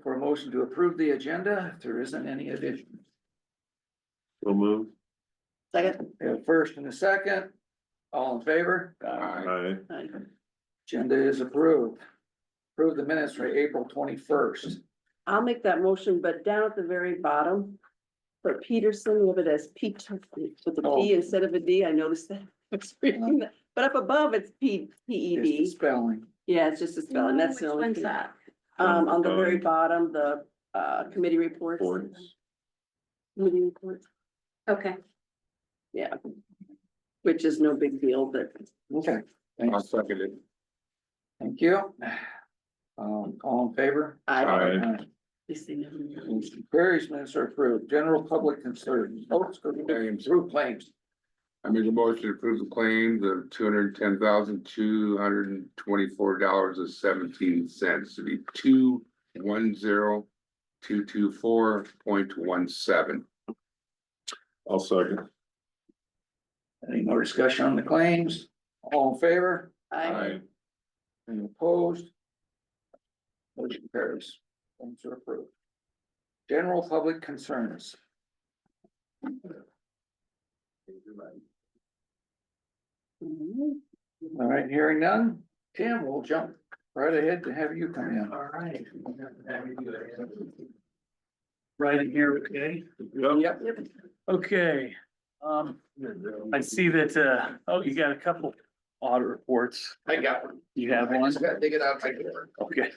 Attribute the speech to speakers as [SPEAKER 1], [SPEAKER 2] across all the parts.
[SPEAKER 1] for a motion to approve the agenda if there isn't any addition.
[SPEAKER 2] So move.
[SPEAKER 3] Second.
[SPEAKER 1] We have a first and a second. All in favor?
[SPEAKER 2] Aye.
[SPEAKER 1] Agenda is approved. Approve the minutes for April 21st.
[SPEAKER 3] I'll make that motion, but down at the very bottom, for Peterson, we have it as Pete with a P instead of a D. I noticed that. It's reading that. But up above, it's
[SPEAKER 1] Just the
[SPEAKER 3] P-E-D.
[SPEAKER 1] spelling.
[SPEAKER 3] Yeah, it's just a spelling. That's the
[SPEAKER 4] Which
[SPEAKER 3] only
[SPEAKER 4] one's
[SPEAKER 3] thing.
[SPEAKER 4] that?
[SPEAKER 3] On the very bottom, the committee reports.
[SPEAKER 2] Boards.
[SPEAKER 3] Committee reports,
[SPEAKER 4] Okay,
[SPEAKER 3] yeah. Which is no big deal, but
[SPEAKER 1] Okay,
[SPEAKER 2] I'll
[SPEAKER 1] thanks.
[SPEAKER 2] second it.
[SPEAKER 1] Thank you. All in favor?
[SPEAKER 3] I, at
[SPEAKER 2] Aye.
[SPEAKER 3] least they never know.
[SPEAKER 1] Motion carries, minutes are approved. General public concerns. Votes for through claims.
[SPEAKER 5] I make a motion to approve the claims of $210,224.17 to be 210,224.17.
[SPEAKER 2] I'll second.
[SPEAKER 1] Any more discussion on the claims? All in favor?
[SPEAKER 3] I,
[SPEAKER 1] Any opposed? Motion carries. Claims are approved. General public concerns. All right, hearing none. Tim, we'll jump right ahead to have you come in.
[SPEAKER 6] All right. Right in here, okay?
[SPEAKER 1] Yep.
[SPEAKER 6] Okay, I see that, oh, you got a couple audit reports.
[SPEAKER 1] I got one.
[SPEAKER 6] You have one?
[SPEAKER 1] Gotta dig it out. Take it over.
[SPEAKER 6] Okay.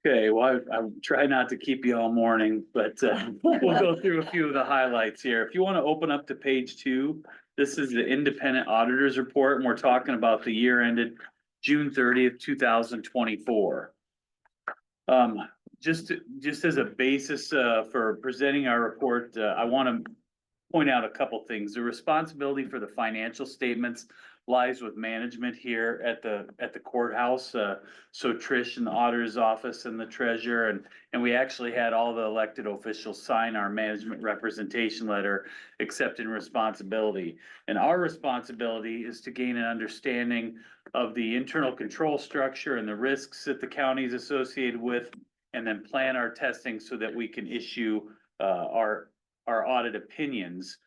[SPEAKER 6] Okay, well, I try not to keep you all morning, but we'll go through a few of the highlights here. If you want to open up to page 2, this is the independent auditors report, and we're talking about the year ended June 30th, 2024. Just as a basis for presenting our report, I want to point out a couple things. The responsibility for the financial statements lies with management here at the courthouse. So Trish in the auditor's office and the treasurer, and we actually had all the elected officials sign our management representation letter accepting responsibility. And our responsibility is to gain an understanding of the internal control structure and the risks that the county is associated with, and then plan our testing so that we can issue our audit opinions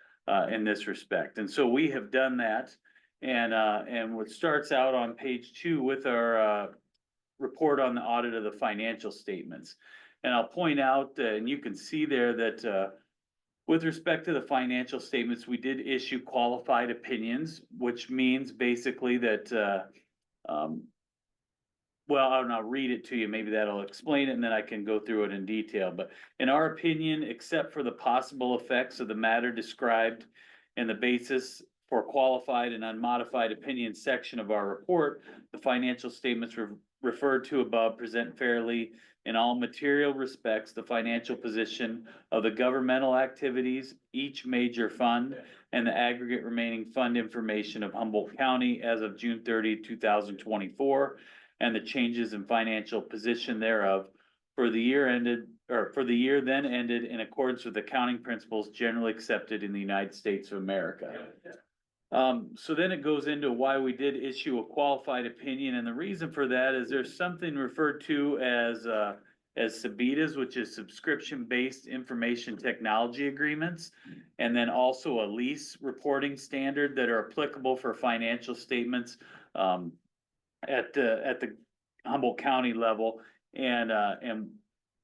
[SPEAKER 6] in this respect. And so we have done that. And what starts out on page 2 with our report on the audit of the financial statements. And I'll point out, and you can see there that with respect to the financial statements, we did issue qualified opinions, which means basically that, well, I'll read it to you. Maybe that'll explain it, and then I can go through it in detail. But in our opinion, except for the possible effects of the matter described in the basis for qualified and unmodified opinion section of our report, the financial statements referred to above present fairly in all material respects the financial position of the governmental activities, each major fund, and the aggregate remaining fund information of Humboldt County as of June 30, 2024, and the changes in financial position thereof for the year then ended in accordance with accounting principles generally accepted in the United States of America. So then it goes into why we did issue a qualified opinion, and the reason for that is there's something referred to as SBITAs, which is subscription-based information technology agreements, and then also a lease reporting standard that are applicable for financial statements at the Humboldt County level. And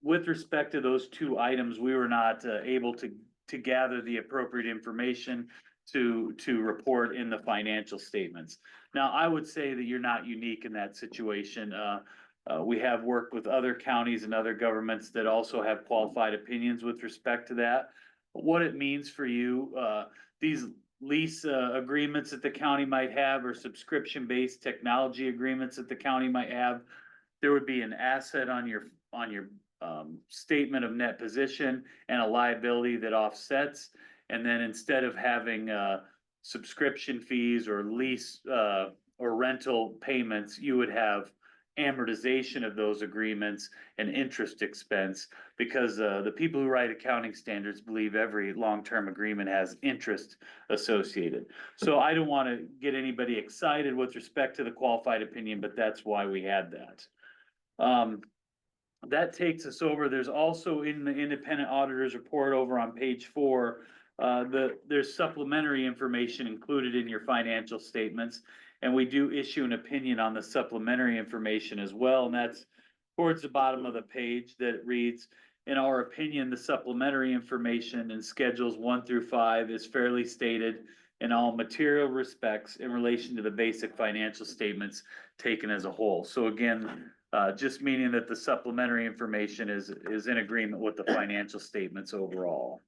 [SPEAKER 6] with respect to those two items, we were not able to gather the appropriate information to report in the financial statements. Now, I would say that you're not unique in that situation. We have worked with other counties and other governments that also have qualified opinions with respect to that. What it means for you, these lease agreements that the county might have, or subscription-based technology agreements that the county might have, there would be an asset on your statement of net position and a liability that offsets. And then instead of having subscription fees or lease or rental payments, you would have amortization of those agreements and interest expense, because the people who write accounting standards believe every long-term agreement has interest associated. So I don't want to get anybody excited with respect to the qualified opinion, but that's why we had that. That takes us over. There's also in the independent auditor's report over on page 4, there's supplementary information included in your financial statements. And we do issue an opinion on the supplementary information as well, and that's towards the bottom of the page that reads, in our opinion, the supplementary information in schedules 1 through 5 is fairly stated in all material respects in relation to the basic financial statements taken as a whole. So again, just meaning that the supplementary information is in agreement with the financial statements overall.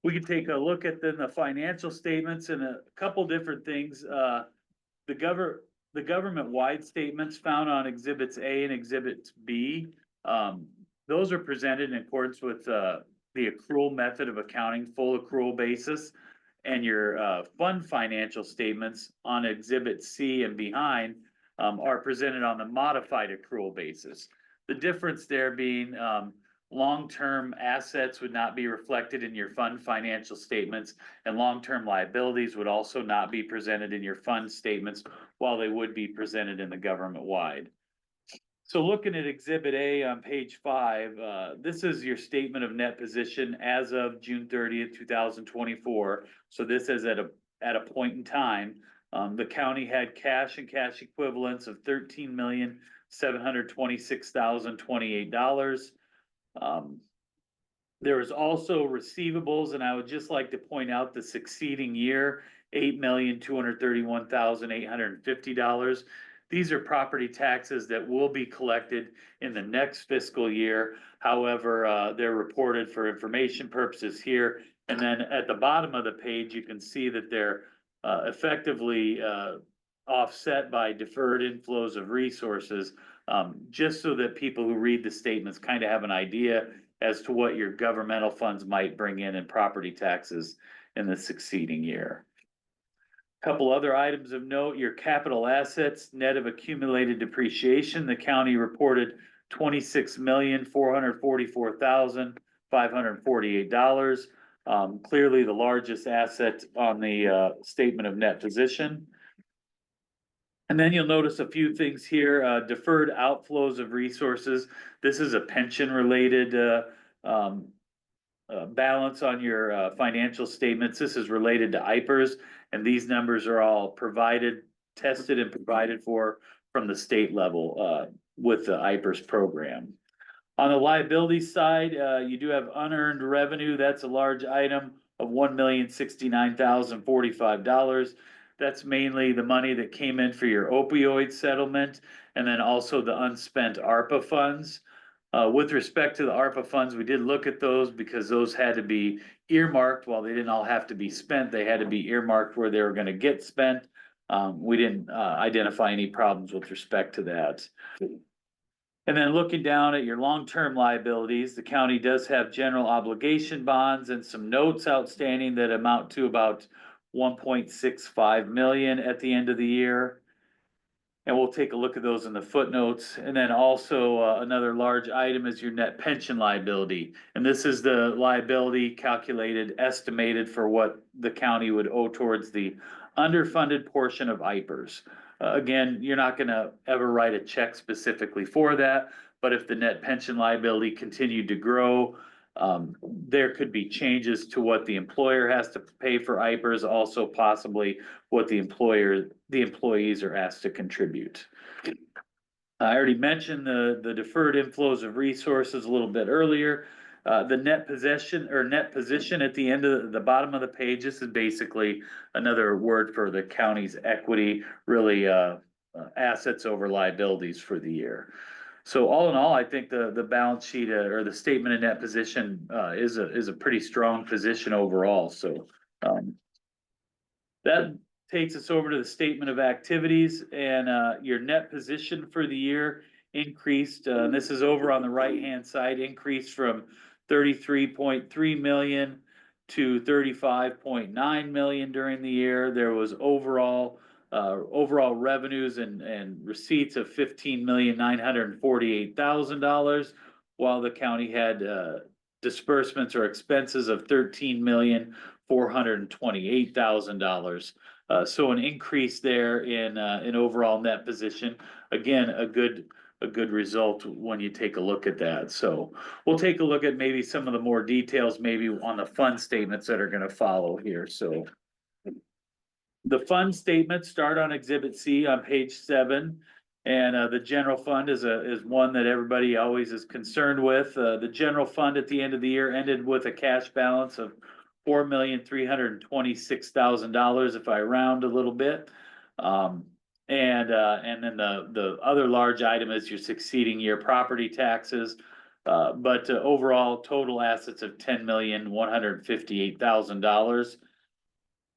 [SPEAKER 6] We can take a look at then the financial statements and a couple different things. The government-wide statements found on exhibits A and exhibits B. Those are presented in accordance with the accrual method of accounting, full accrual basis. And your fund financial statements on exhibit C and behind are presented on the modified accrual basis. The difference there being long-term assets would not be reflected in your fund financial statements, and long-term liabilities would also not be presented in your fund statements, while they would be presented in the government-wide. So looking at exhibit A on page 5, this is your statement of net position as of June 30th, 2024. So this is at a point in time. The county had cash and cash equivalents of $13,726,028. There was also receivables, and I would just like to point out the succeeding year, $8,231,850. These are property taxes that will be collected in the next fiscal year. However, they're reported for information purposes here. And then at the bottom of the page, you can see that they're effectively offset by deferred inflows of resources, just so that people who read the statements kind of have an idea as to what your governmental funds might bring in property taxes in the succeeding year. Couple other items of note, your capital assets, net of accumulated depreciation, the county reported $26,444,548. Clearly the largest asset on the statement of net position. And then you'll notice a few things here, deferred outflows of resources. This is a pension related balance on your financial statements. This is related to IPERS, and these numbers are all tested and provided for from the state level with the IPERS program. On the liability side, you do have unearned revenue. That's a large item of $1,069,045. That's mainly the money that came in for your opioid settlement, and then also the unspent ARPA funds. With respect to the ARPA funds, we did look at those because those had to be earmarked. While they didn't all have to be spent, they had to be earmarked where they were going to get spent. We didn't identify any problems with respect to that. And then looking down at your long-term liabilities, the county does have general obligation bonds and some notes outstanding that amount to about $1.65 million at the end of the year. And we'll take a look at those in the footnotes. And then also another large item is your net pension liability. And this is the liability calculated, estimated for what the county would owe towards the underfunded portion of IPERS. Again, you're not going to ever write a check specifically for that, but if the net pension liability continued to grow, there could be changes to what the employer has to pay for IPERS, also possibly what the employees are asked to contribute. I already mentioned the deferred inflows of resources a little bit earlier. The net position at the end of the bottom of the page, this is basically another word for the county's equity, really assets over liabilities for the year. So all in all, I think the balance sheet or the statement of net position is a pretty strong position overall. So that takes us over to the statement of activities, and your net position for the year increased. This is over on the right-hand side, increased from 33.3 million to 35.9 million during the year. There was overall overall revenues and receipts of $15,948,000, while the county had, disbursements or expenses of $13,428,000. So an increase there in overall net position. Again, a good result when you take a look at that. So we'll take a look at maybe some of the more details, maybe on the fund statements that are gonna follow here, so. The fund statements start on Exhibit C on page 7. And the general fund is one that everybody always is concerned with. The general fund at the end of the year ended with a cash balance of $4,326,000 if I round a little bit. And then the other large item is your succeeding year property taxes. But overall total assets of $10,158,000.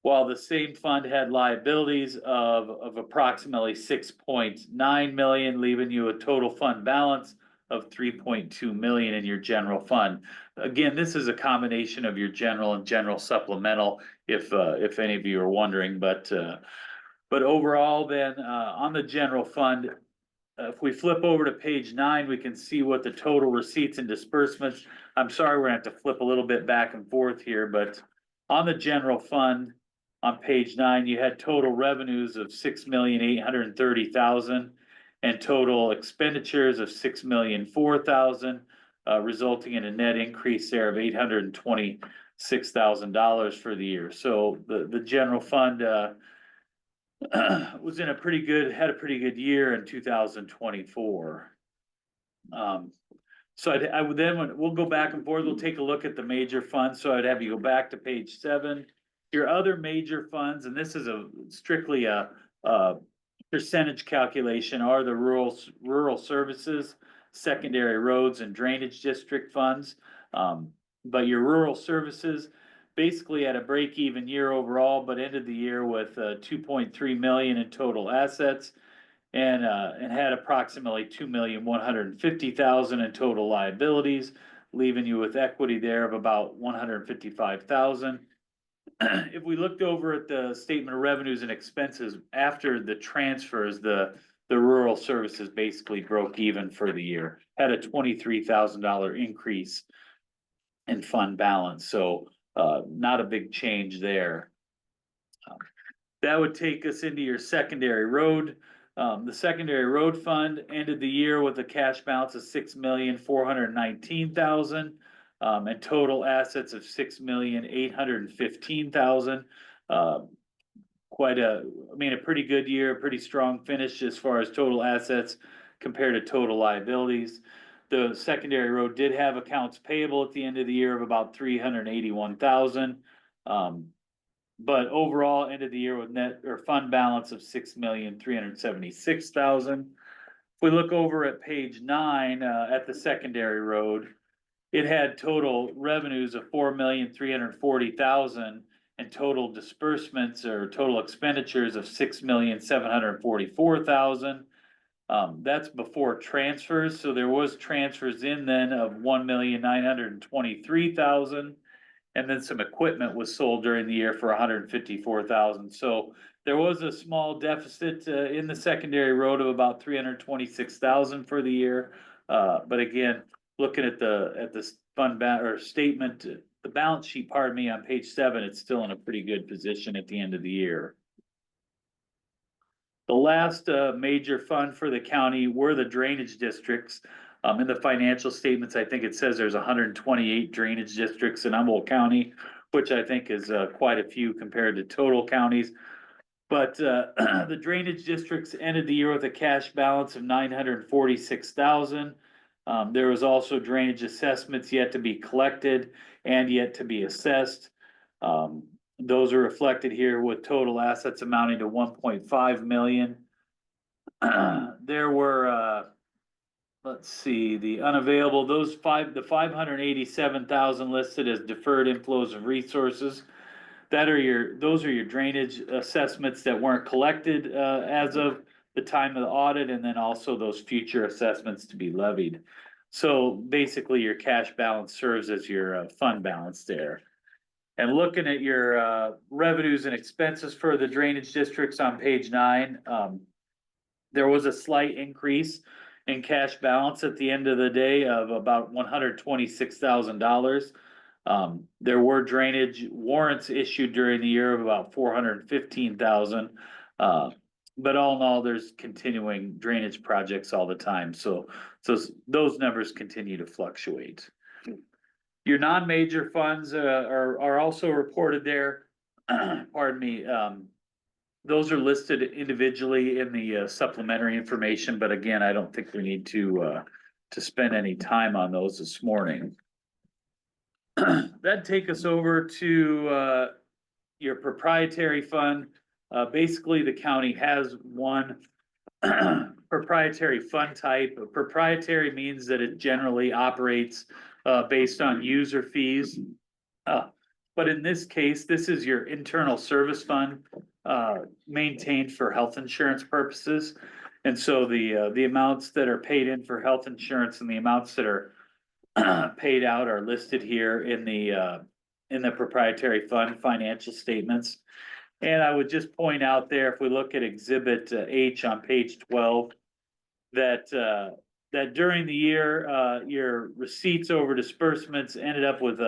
[SPEAKER 6] While the same fund had liabilities of approximately 6.9 million, leaving you a total fund balance of 3.2 million in your general fund. Again, this is a combination of your general and general supplemental, if any of you are wondering, but overall then, on the general fund, if we flip over to page 9, we can see what the total receipts and disbursements. I'm sorry, we're gonna have to flip a little bit back and forth here, but on the general fund, on page 9, you had total revenues of $6,830,000 and total expenditures of $6,004,000, resulting in a net increase there of $826,000 for the year. So the general fund was had a pretty good year in 2024. So I would then, we'll go back and forth, we'll take a look at the major funds. So I'd have you go back to page 7. Your other major funds, and this is strictly a percentage calculation, are the rural services, secondary roads and drainage district funds. But your rural services basically had a break-even year overall, but ended the year with 2.3 million in total assets and had approximately 2,150,000 in total liabilities, leaving you with equity there of about 155,000. If we looked over at the statement of revenues and expenses after the transfers, the rural services basically broke even for the year, had a $23,000 increase in fund balance. So not a big change there. That would take us into your secondary road. The secondary road fund ended the year with a cash balance of $6,419,000. And total assets of $6,815,000. A pretty good year, pretty strong finish as far as total assets compared to total liabilities. The secondary road did have accounts payable at the end of the year of about $381,000. But overall ended the year with net or fund balance of $6,376,000. If we look over at page 9, at the secondary road, it had total revenues of $4,340,000 and total disbursements or total expenditures of $6,744,000. That's before transfers. So there was transfers in then of $1,923,000. And then some equipment was sold during the year for $154,000. So there was a small deficit in the secondary road of about $326,000 for the year. But again, looking at the fund statement, the balance sheet, pardon me, on page 7, it's still in a pretty good position at the end of the year. The last major fund for the county were the drainage districts. In the financial statements, I think it says there's 128 drainage districts in Humboldt County, which I think is quite a few compared to total counties. But the drainage districts ended the year with a cash balance of $946,000. There was also drainage assessments yet to be collected and yet to be assessed. Those are reflected here with total assets amounting to 1.5 million. There were, let's see, the unavailable, the 587,000 listed as deferred inflows of resources. Those are your drainage assessments that weren't collected as of the time of the audit, and then also those future assessments to be levied. So basically your cash balance serves as your fund balance there. And looking at your revenues and expenses for the drainage districts on page 9, there was a slight increase in cash balance at the end of the day of about $126,000. There were drainage warrants issued during the year of about 415,000. But all in all, there's continuing drainage projects all the time, so those numbers continue to fluctuate. Your non-major funds are also reported there. Pardon me, those are listed individually in the supplementary information, but again, I don't think we need to spend any time on those this morning. That'd take us over to your proprietary fund. Basically, the county has one proprietary fund type. Proprietary means that it generally operates based on user fees. But in this case, this is your internal service fund maintained for health insurance purposes. And so the amounts that are paid in for health insurance and the amounts that are paid out are listed here in the proprietary fund financial statements. And I would just point out there, if we look at exhibit H on page 12, that during the year, your receipts over disbursements ended up with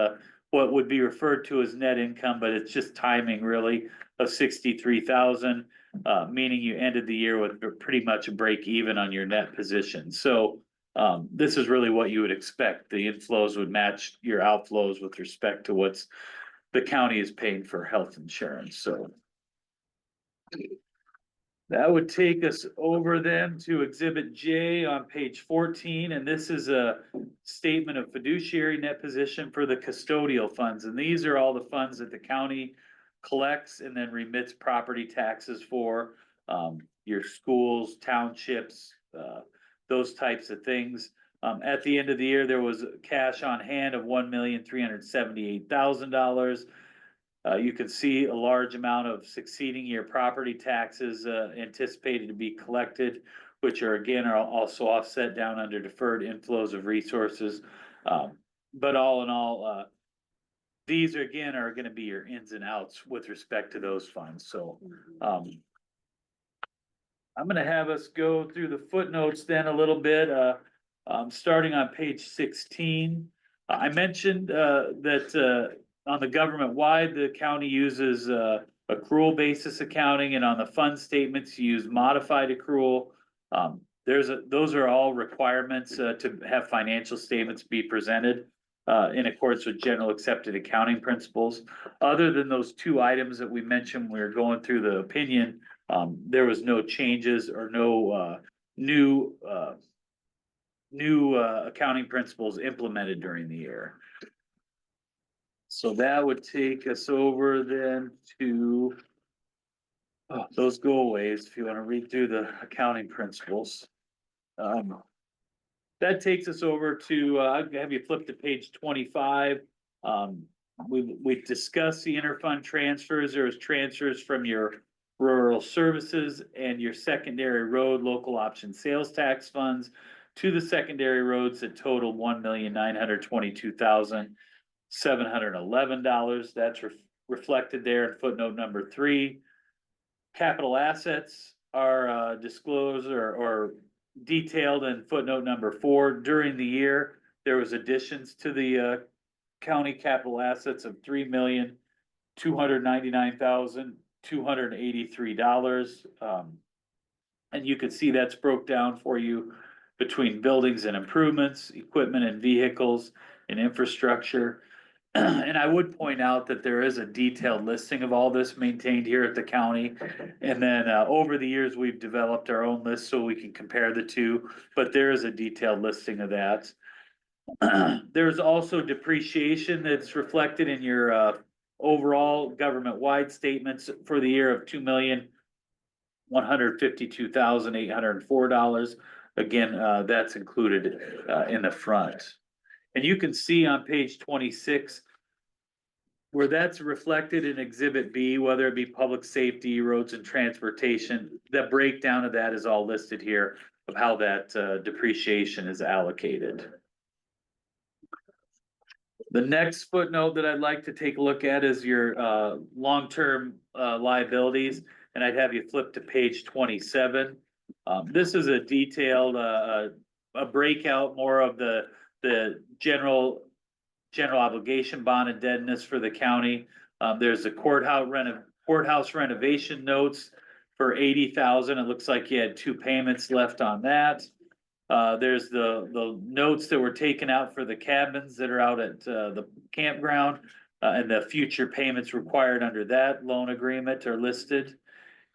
[SPEAKER 6] what would be referred to as net income, but it's just timing really of 63,000, meaning you ended the year with pretty much a break even on your net position. So this is really what you would expect. The inflows would match your outflows with respect to what's the county is paying for health insurance. So that would take us over then to exhibit J on page 14, and this is a statement of fiduciary net position for the custodial funds. And these are all the funds that the county collects and then remits property taxes for, your schools, townships, those types of things. At the end of the year, there was cash on hand of $1,378,000. You can see a large amount of succeeding year property taxes anticipated to be collected, which are also offset down under deferred inflows of resources. But all in all, these are going to be your ins and outs with respect to those funds. So I'm going to have us go through the footnotes then a little bit, starting on page 16. I mentioned that on the government-wide, the county uses accrual basis accounting, and on the fund statements, you use modified accrual. Those are all requirements to have financial statements be presented in accordance with general accepted accounting principles. Other than those two items that we mentioned, we were going through the opinion. There was no changes or no new accounting principles implemented during the year. So that would take us over then to those go-aways, if you want to read through the accounting principles. That takes us over to, I'll have you flip to page 25. We discussed the interfund transfers. There was transfers from your rural services and your secondary road local option sales tax funds to the secondary roads that totaled $1,922,711. That's reflected there in footnote number 3. Capital assets are disclosed or detailed in footnote number 4. During the year, there was additions to the county capital assets of $3,299,283. And you can see that's broke down for you between buildings and improvements, equipment and vehicles, and infrastructure. And I would point out that there is a detailed listing of all this maintained here at the county. And then over the years, we've developed our own list so we can compare the two, but there is a detailed listing of that. There's also depreciation that's reflected in your overall government-wide statements for the year of $2,152,804. Again, that's included in the front. And you can see on page 26 where that's reflected in exhibit B, whether it be public safety, roads and transportation. The breakdown of that is all listed here of how that depreciation is allocated. The next footnote that I'd like to take a look at is your long-term liabilities, and I'd have you flip to page 27. This is a detailed a breakout more of the general obligation bond indebtedness for the county. There's a courthouse renovation notes for 80,000. It looks like you had 2 payments left on that. There's the notes that were taken out for the cabins that are out at the campground, and the future payments required under that loan agreement are listed.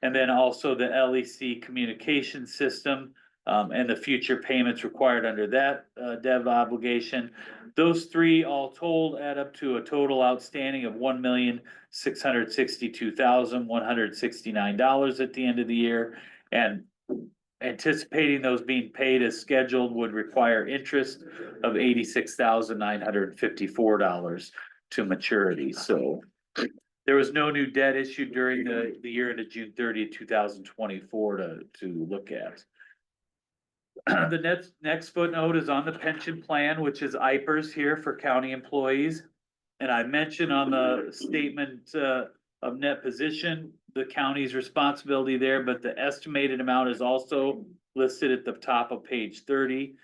[SPEAKER 6] And then also the LEC communication system, and the future payments required under that debt obligation. Those 3 all told add up to a total outstanding of $1,662,169 at the end of the year. And anticipating those being paid as scheduled would require interest of $86,954 to maturity. So there was no new debt issued during the year into June 30, 2024 to look at. The next footnote is on the pension plan, which is IPERS here for county employees. And I mentioned on the statement of net position, the county's responsibility there, but the estimated amount is also listed at the top of page 30.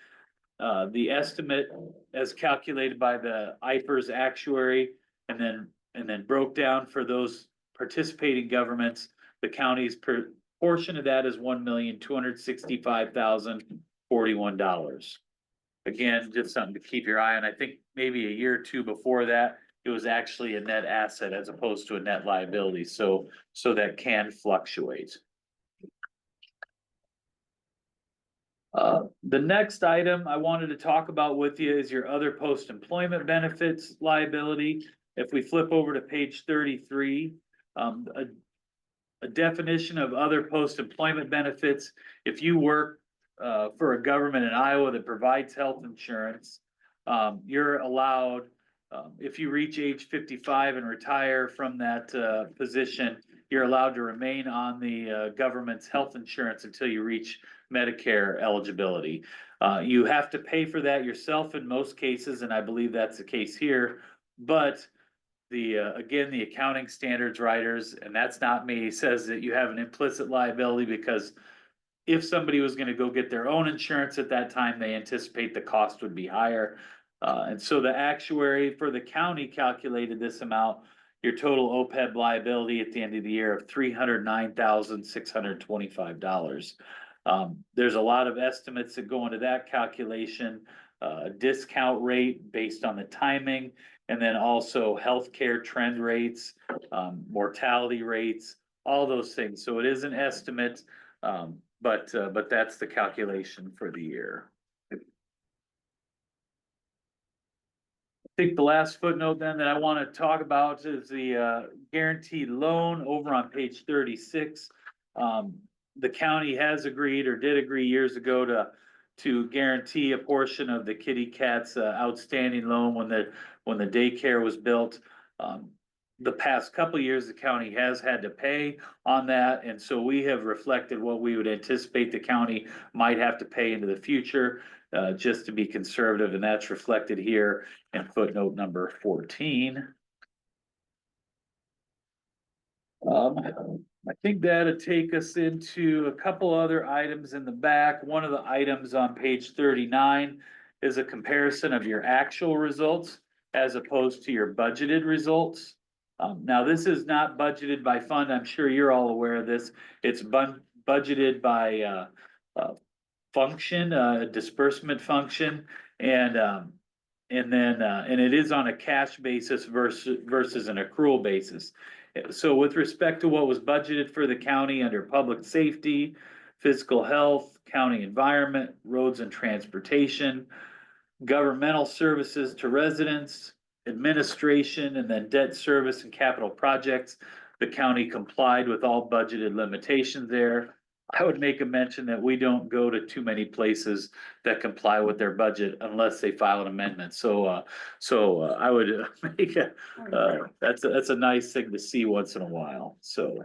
[SPEAKER 6] The estimate as calculated by the IPERS actuary and then broke down for those participating governments, the county's portion of that is $1,265,041. Again, just something to keep your eye on. I think maybe a year or 2 before that, it was actually a net asset as opposed to a net liability. So that can fluctuate. The next item I wanted to talk about with you is your other post-employment benefits liability. If we flip over to page 33, a definition of other post-employment benefits. If you work for a government in Iowa that provides health insurance, you're allowed, if you reach age 55 and retire from that position, you're allowed to remain on the government's health insurance until you reach Medicare eligibility. You have to pay for that yourself in most cases, and I believe that's the case here. But again, the accounting standards writers, and that's not me, says that you have an implicit liability because if somebody was going to go get their own insurance at that time, they anticipate the cost would be higher. And so the actuary for the county calculated this amount, your total OPEB liability at the end of the year of $309,625. There's a lot of estimates that go into that calculation, discount rate based on the timing, and then also healthcare trend rates, mortality rates, all those things. So it is an estimate, but that's the calculation for the year. I think the last footnote then that I want to talk about is the guaranteed loan over on page 36. The county has agreed or did agree years ago to guarantee a portion of the kitty cat's outstanding loan when the daycare was built. The past couple of years, the county has had to pay on that, and so we have reflected what we would anticipate the county might have to pay into the future, just to be conservative, and that's reflected here in footnote number 14. I think that'll take us into a couple other items in the back. One of the items on page 39 is a comparison of your actual results as opposed to your budgeted results. Now, this is not budgeted by fund. I'm sure you're all aware of this. It's budgeted by function, disbursement function, and it is on a cash basis versus an accrual basis. So with respect to what was budgeted for the county under public safety, physical health, county environment, roads and transportation, governmental services to residents, administration, and then debt service and capital projects, the county complied with all budgeted limitations there. I would make a mention that we don't go to too many places that comply with their budget unless they file an amendment. So I would make that's a nice thing to see once in a while. So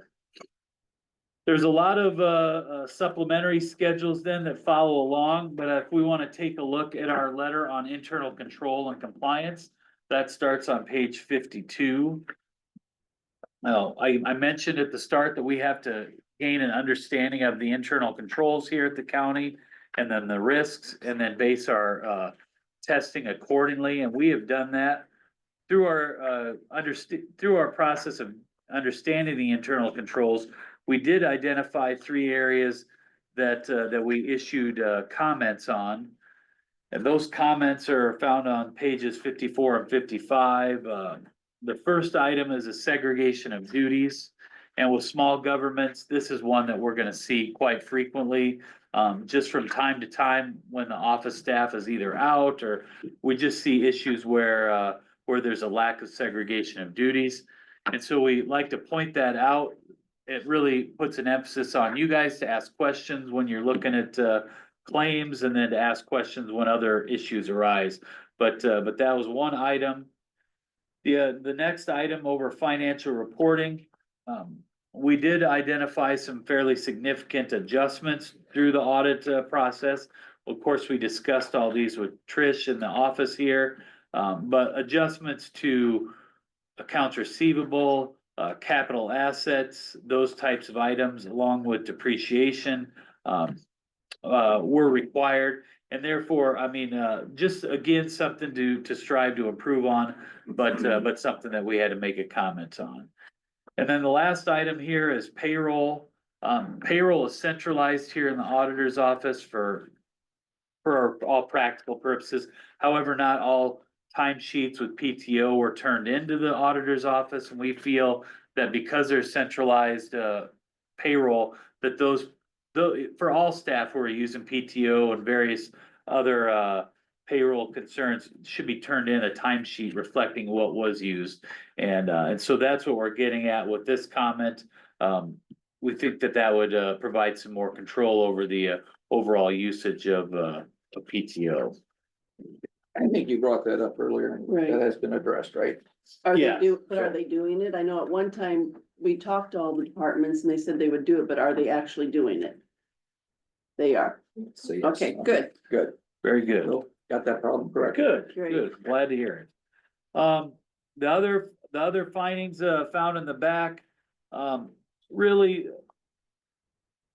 [SPEAKER 6] there's a lot of supplementary schedules then that follow along, but if we want to take a look at our letter on internal control and compliance, That starts on page 52. Now, I mentioned at the start that we have to gain an understanding of the internal controls here at the county, and then the risks, and then base our testing accordingly, and we have done that through our through our process of understanding the internal controls. We did identify 3 areas that we issued comments on. And those comments are found on pages 54 and 55. The first item is a segregation of duties. And with small governments, this is one that we're gonna see quite frequently. Just from time to time, when the office staff is either out, or we just see issues where there's a lack of segregation of duties. And so we like to point that out. It really puts an emphasis on you guys to ask questions when you're looking at claims, and then to ask questions when other issues arise. But that was one item. The next item over financial reporting, we did identify some fairly significant adjustments through the audit process. Of course, we discussed all these with Trish in the office here, but adjustments to accounts receivable, capital assets, those types of items, along with depreciation, were required. And therefore, I mean, just again, something to strive to improve on, but something that we had to make a comment on. And then the last item here is payroll. Payroll is centralized here in the auditor's office for all practical purposes. However, not all timesheets with PTO were turned into the auditor's office, and we feel that because there's centralized payroll, that those for all staff who are using PTO and various other payroll concerns should be turned in a timesheet reflecting what was used. And so that's what we're getting at with this comment. We think that would provide some more control over the overall usage of PTO.
[SPEAKER 1] I think you brought that up earlier, and
[SPEAKER 3] Right.
[SPEAKER 1] that has been addressed, right?
[SPEAKER 3] Are they
[SPEAKER 6] Yeah.
[SPEAKER 3] but are they doing it? I know at one time we talked to all the departments and they said they would do it, but are they actually doing it? They are.
[SPEAKER 1] So, yes.
[SPEAKER 3] Okay, good.
[SPEAKER 1] Good.
[SPEAKER 6] Very good.
[SPEAKER 1] So, got that problem correct.
[SPEAKER 6] Good,
[SPEAKER 3] Great.
[SPEAKER 6] good. Glad to hear it. The other findings, found in the back, really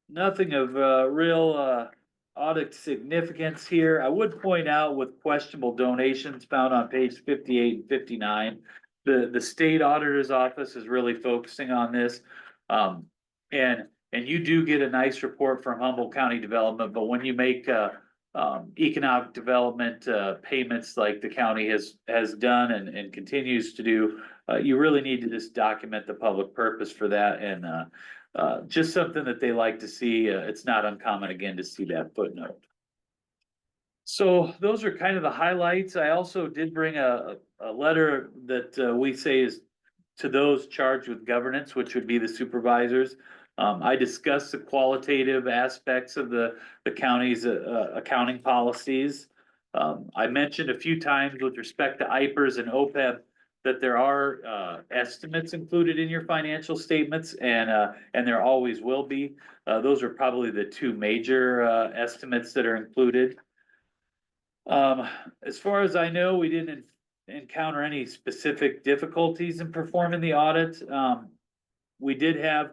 [SPEAKER 6] nothing of, real, audit significance here. I would point out with questionable donations found on page 58 and 59, the state auditor's office is really focusing on this. And you do get a nice report from Humboldt County Development, but when you make, economic development, payments like the county has done and continues to do, you really need to just document the public purpose for that, and, just something that they like to see. It's not uncommon again to see that footnote. So those are kind of the highlights. I also did bring a letter that we say is to those charged with governance, which would be the supervisors. I discussed the qualitative aspects of the county's accounting policies. I mentioned a few times with respect to IPERS and OPEB that there are estimates included in your financial statements, and there always will be. Those are probably the 2 major estimates that are included. As far as I know, we didn't encounter any specific difficulties in performing the audit. We did have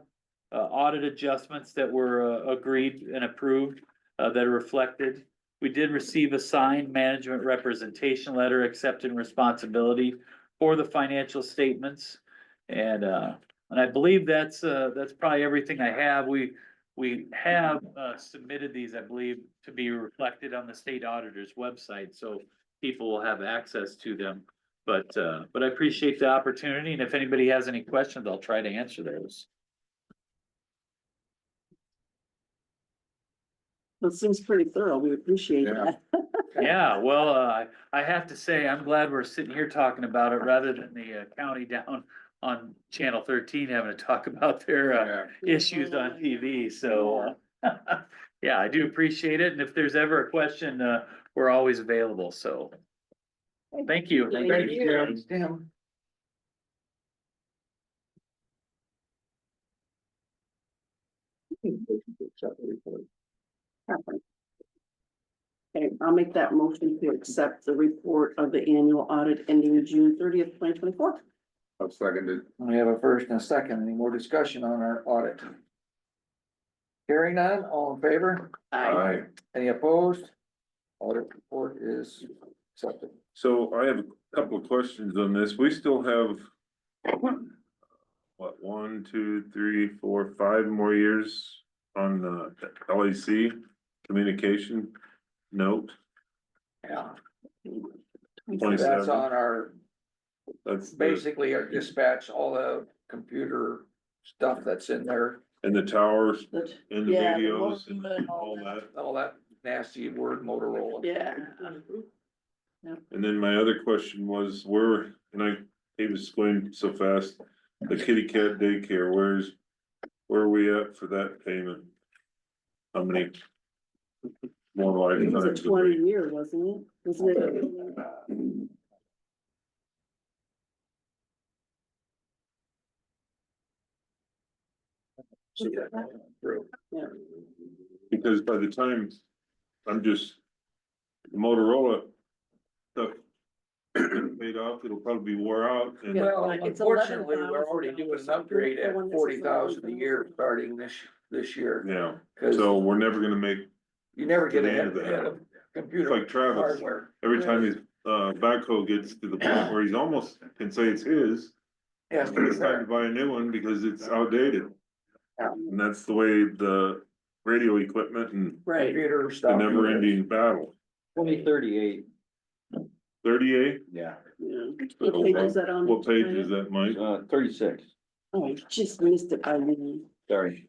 [SPEAKER 6] audit adjustments that were agreed and approved that are reflected. We did receive a signed management representation letter accepting responsibility for the financial statements. And I believe that's probably everything I have. We have submitted these, I believe, to be reflected on the state auditor's website, so people will have access to them. But I appreciate the opportunity, and if anybody has any questions, I'll try to answer those.
[SPEAKER 3] That seems pretty thorough. We appreciate
[SPEAKER 5] Yeah.
[SPEAKER 3] that.
[SPEAKER 6] Yeah, well, I have to say, I'm glad we're sitting here talking about it rather than the county down on Channel 13 having to talk about their issues on TV, so yeah, I do appreciate it, and if there's ever a question, we're always available, so. Thank you.
[SPEAKER 3] Thank you.
[SPEAKER 1] Thanks, Tim.
[SPEAKER 3] Okay, I'll make that motion to accept the report of the annual audit ending June 30th, 2024.
[SPEAKER 5] I'll second it.
[SPEAKER 1] We have a first and a second. Any more discussion on our audit? Hearing none, all in favor?
[SPEAKER 2] Aye.
[SPEAKER 1] Any opposed? Audit report is accepted.
[SPEAKER 2] So I have a couple of questions on this. We still have what, 1, 2, 3, 4, 5 more years on the LAC communication note?
[SPEAKER 1] Yeah.
[SPEAKER 2] 27.
[SPEAKER 1] That's on our,
[SPEAKER 2] That's
[SPEAKER 1] basically our dispatch, all the computer stuff that's in there,
[SPEAKER 2] and the towers
[SPEAKER 3] But-
[SPEAKER 2] and the
[SPEAKER 3] Yeah, the
[SPEAKER 2] videos and
[SPEAKER 3] Motorola and
[SPEAKER 2] all that.
[SPEAKER 1] all that nasty word Motorola.
[SPEAKER 3] Yeah.
[SPEAKER 2] And then my other question was where, and he was going so fast, the kitty cat daycare, where are we at for that payment? How many? More
[SPEAKER 3] It was a
[SPEAKER 2] lifetimes?
[SPEAKER 3] 20-year, wasn't it? Wasn't it?
[SPEAKER 1] See that through.
[SPEAKER 3] Yeah.
[SPEAKER 2] Because by the time I'm just Motorola stuff paid off, it'll probably be wore out and
[SPEAKER 3] Yeah.
[SPEAKER 1] Well,
[SPEAKER 3] Like, it's
[SPEAKER 1] unfortunately, we're
[SPEAKER 3] 11,000
[SPEAKER 1] already doing an
[SPEAKER 3] for
[SPEAKER 1] upgrade at
[SPEAKER 3] one that's
[SPEAKER 1] 40,000 a year
[SPEAKER 3] 11,000.
[SPEAKER 1] starting this year.
[SPEAKER 2] yeah,
[SPEAKER 1] Cause
[SPEAKER 2] so we're never gonna make,
[SPEAKER 1] you never get
[SPEAKER 2] to the
[SPEAKER 1] ahead
[SPEAKER 2] end of that.
[SPEAKER 1] of computer
[SPEAKER 2] It's like Travis.
[SPEAKER 1] hardware.
[SPEAKER 2] every time his backhoe gets to the point where he's almost can say it's his.
[SPEAKER 1] Yes,
[SPEAKER 2] It's time to buy a new one because it's outdated.
[SPEAKER 1] Yeah.
[SPEAKER 2] And that's the way the radio equipment and
[SPEAKER 3] Right.
[SPEAKER 1] computer
[SPEAKER 2] the
[SPEAKER 1] stuff.
[SPEAKER 2] never ending battle.
[SPEAKER 4] 2038,
[SPEAKER 2] 38,
[SPEAKER 3] Yeah. What page is that on?
[SPEAKER 2] what page is that, Mike?
[SPEAKER 4] 36,
[SPEAKER 3] Oh, I just missed it by me.
[SPEAKER 4] sorry.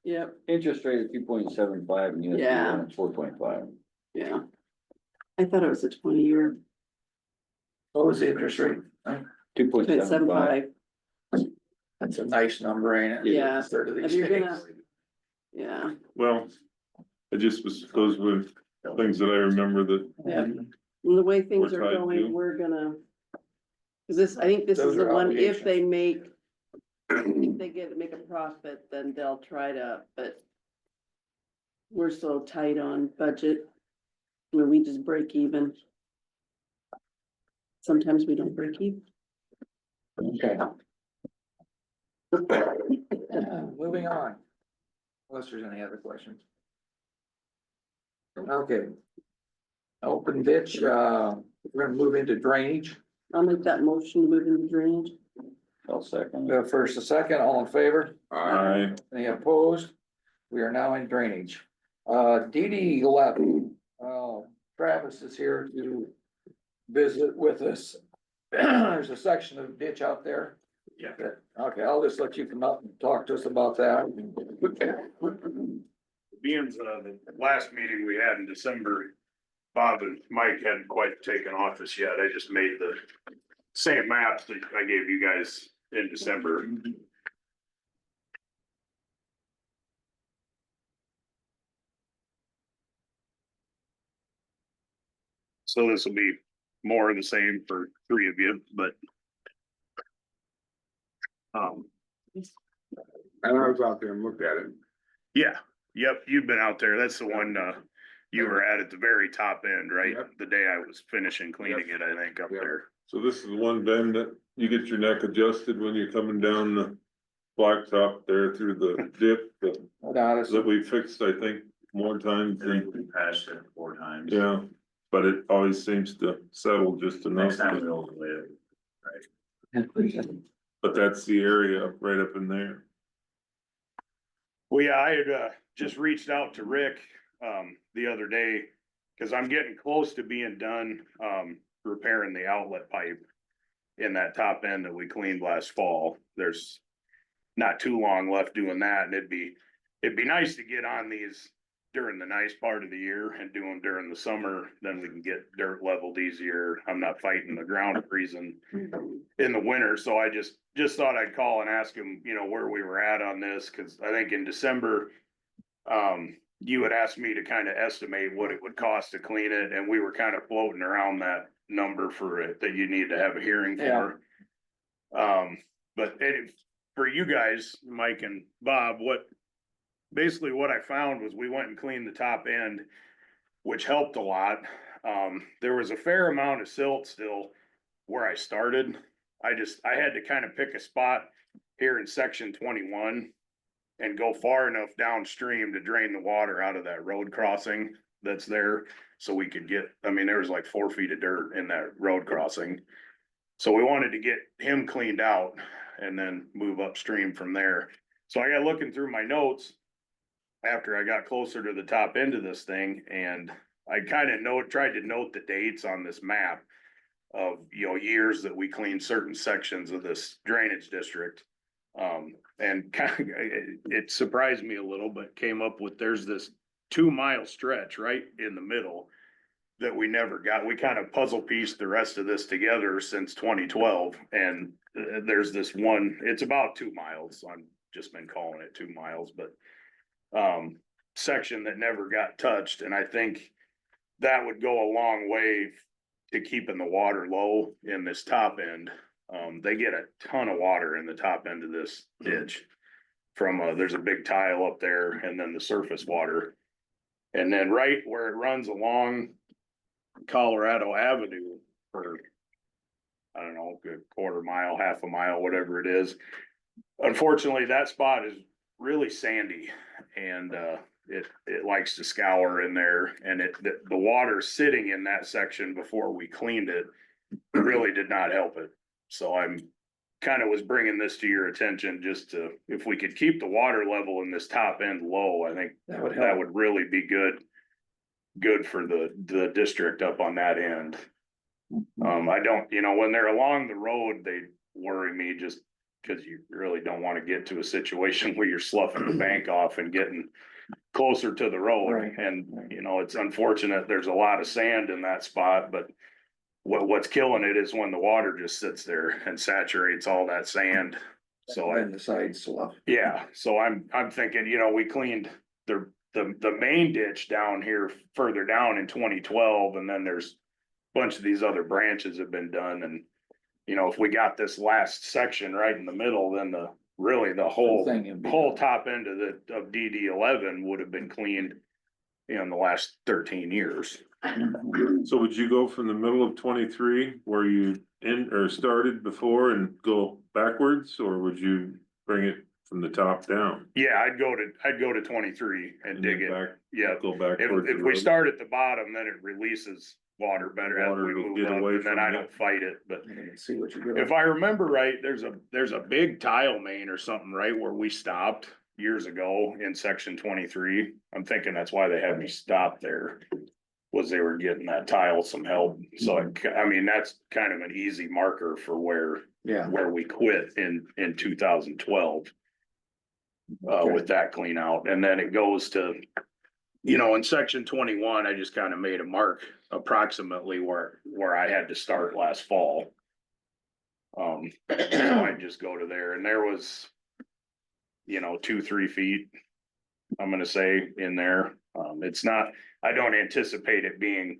[SPEAKER 3] Yeah,
[SPEAKER 4] Interest rate of 2.75 and USD
[SPEAKER 3] Yeah.
[SPEAKER 4] loan 4.5.
[SPEAKER 3] yeah. I thought it was a 20-year,
[SPEAKER 1] What was the interest rate?
[SPEAKER 4] 2.75.
[SPEAKER 3] 0.75.
[SPEAKER 1] That's a nice number, ain't it?
[SPEAKER 3] Yeah.
[SPEAKER 1] Third of
[SPEAKER 3] If
[SPEAKER 1] these
[SPEAKER 3] you're
[SPEAKER 1] things.
[SPEAKER 3] gonna- Yeah,
[SPEAKER 2] Well, it just goes with things that I remember that,
[SPEAKER 3] yeah. And the way things
[SPEAKER 2] We're
[SPEAKER 3] are
[SPEAKER 2] tied
[SPEAKER 3] going,
[SPEAKER 2] to.
[SPEAKER 3] we're gonna. Cause this, I think this is
[SPEAKER 1] Those
[SPEAKER 3] the
[SPEAKER 1] are
[SPEAKER 3] one, if
[SPEAKER 1] obligations.
[SPEAKER 3] they make a profit, then they'll try to, but. We're so tight on budget. Where we just break even. Sometimes we don't break even.
[SPEAKER 1] Okay. Moving on. Unless there's any other questions. Okay. Open ditch, we're gonna move into drainage.
[SPEAKER 3] I'll make that motion to move into drainage.
[SPEAKER 4] I'll second.
[SPEAKER 1] The first, a second, all in favor?
[SPEAKER 2] I,
[SPEAKER 1] Any opposed? We are now in drainage. DD 11, Travis is here to visit with us. There's a section of ditch out there.
[SPEAKER 7] Yeah.
[SPEAKER 1] Okay, I'll just let you come up and talk to us about that.
[SPEAKER 7] Being the last meeting we had in December, Bob and Mike hadn't quite taken office yet. I just made the same maps that I gave you guys in December. So this will be more of the same for 3 of you, but
[SPEAKER 5] And I was out there and looked at it.
[SPEAKER 7] yeah, yep, you've been out there. That's the one, you were at the very top end, right?
[SPEAKER 5] Yep.
[SPEAKER 7] The day I was finishing cleaning it, I think, up
[SPEAKER 5] Yep.
[SPEAKER 7] there.
[SPEAKER 2] so this is the one bend that you get your neck adjusted when you're coming down the blacktop there through the dip that we fixed, I think, more times than,
[SPEAKER 8] We patched it 4 times.
[SPEAKER 2] yeah. But it always seems to settle just enough.
[SPEAKER 8] Next time we'll live.
[SPEAKER 2] But that's the area right up in there.
[SPEAKER 7] Well, yeah, I had, just reached out to Rick, the other day, cause I'm getting close to being done, repairing the outlet pipe in that top end that we cleaned last fall. There's not too long left doing that, and it'd be nice to get on these during the nice part of the year and do them during the summer, then we can get dirt leveled easier. I'm not fighting the ground freezing in the winter, so I just thought I'd call and ask him, you know, where we were at on this, cause I think in December, you had asked me to kind of estimate what it would cost to clean it, and we were kind of floating around that number for it, that you need to have a hearing for. But for you guys, Mike and Bob, basically what I found was we went and cleaned the top end. which helped a lot. There was a fair amount of silt still where I started. I had to kind of pick a spot here in section 21 and go far enough downstream to drain the water out of that road crossing that's there. So we could get, I mean, there was like 4 feet of dirt in that road crossing. So we wanted to get him cleaned out and then move upstream from there. So I got looking through my notes after I got closer to the top end of this thing, and I kind of tried to note the dates on this map of, years that we cleaned certain sections of this drainage district. And kind of, it surprised me a little, but came up with, there's this 2-mile stretch right in the middle that we never got. We kind of puzzle pieced the rest of this together since 2012. And there's this one, it's about 2 miles. I've just been calling it 2 miles, but section that never got touched. And I think that would go a long way to keeping the water low in this top end. They get a ton of water in the top end of this ditch from, there's a big tile up there and then the surface water. And then right where it runs along Colorado Avenue for, I don't know, a quarter mile, half a mile, whatever it is. Unfortunately, that spot is really sandy and, it likes to scour in there, and the water sitting in that section before we cleaned it really did not help it. So I'm kind of was bringing this to your attention just to, if we could keep the water level in this top end low, I think that would really be good for the district up on that end. I don't, when they're along the road, they worry me just because you really don't want to get to a situation where you're sloughing the bank off and getting closer to the road.
[SPEAKER 1] Right.
[SPEAKER 7] And, it's unfortunate. There's a lot of sand in that spot, but what's killing it is when the water just sits there and saturates all that sand. So
[SPEAKER 1] And the side slough.
[SPEAKER 7] yeah, so I'm thinking, we cleaned the main ditch down here further down in 2012, and then there's a bunch of these other branches have been done. And, if we got this last section right in the middle, then the whole top end of DD 11 would have been cleaned in the last 13 years.
[SPEAKER 2] So would you go from the middle of 23 where you started before and go backwards, or would you bring it from the top down?
[SPEAKER 7] Yeah, I'd go to 23 and dig it.
[SPEAKER 2] Back,
[SPEAKER 7] Yeah.
[SPEAKER 2] go backwards.
[SPEAKER 7] If we start at the bottom, then it releases water better as
[SPEAKER 2] Water
[SPEAKER 7] we
[SPEAKER 2] will
[SPEAKER 7] move
[SPEAKER 2] get
[SPEAKER 7] up,
[SPEAKER 2] away
[SPEAKER 7] and then
[SPEAKER 2] from
[SPEAKER 7] I
[SPEAKER 2] it.
[SPEAKER 7] don't fight it, but
[SPEAKER 1] See what you do.
[SPEAKER 7] if I remember right, there's a big tile main or something right where we stopped years ago in section 23. I'm thinking that's why they had me stop there, was they were getting that tile some help. So I mean, that's kind of an easy marker for where we quit in 2012. With that clean out, and then it goes to, in section 21, I just kind of made a mark approximately where I had to start last fall. So I just go to there, and there was, 2-3 feet, I'm gonna say, in there. It's not, I don't anticipate it being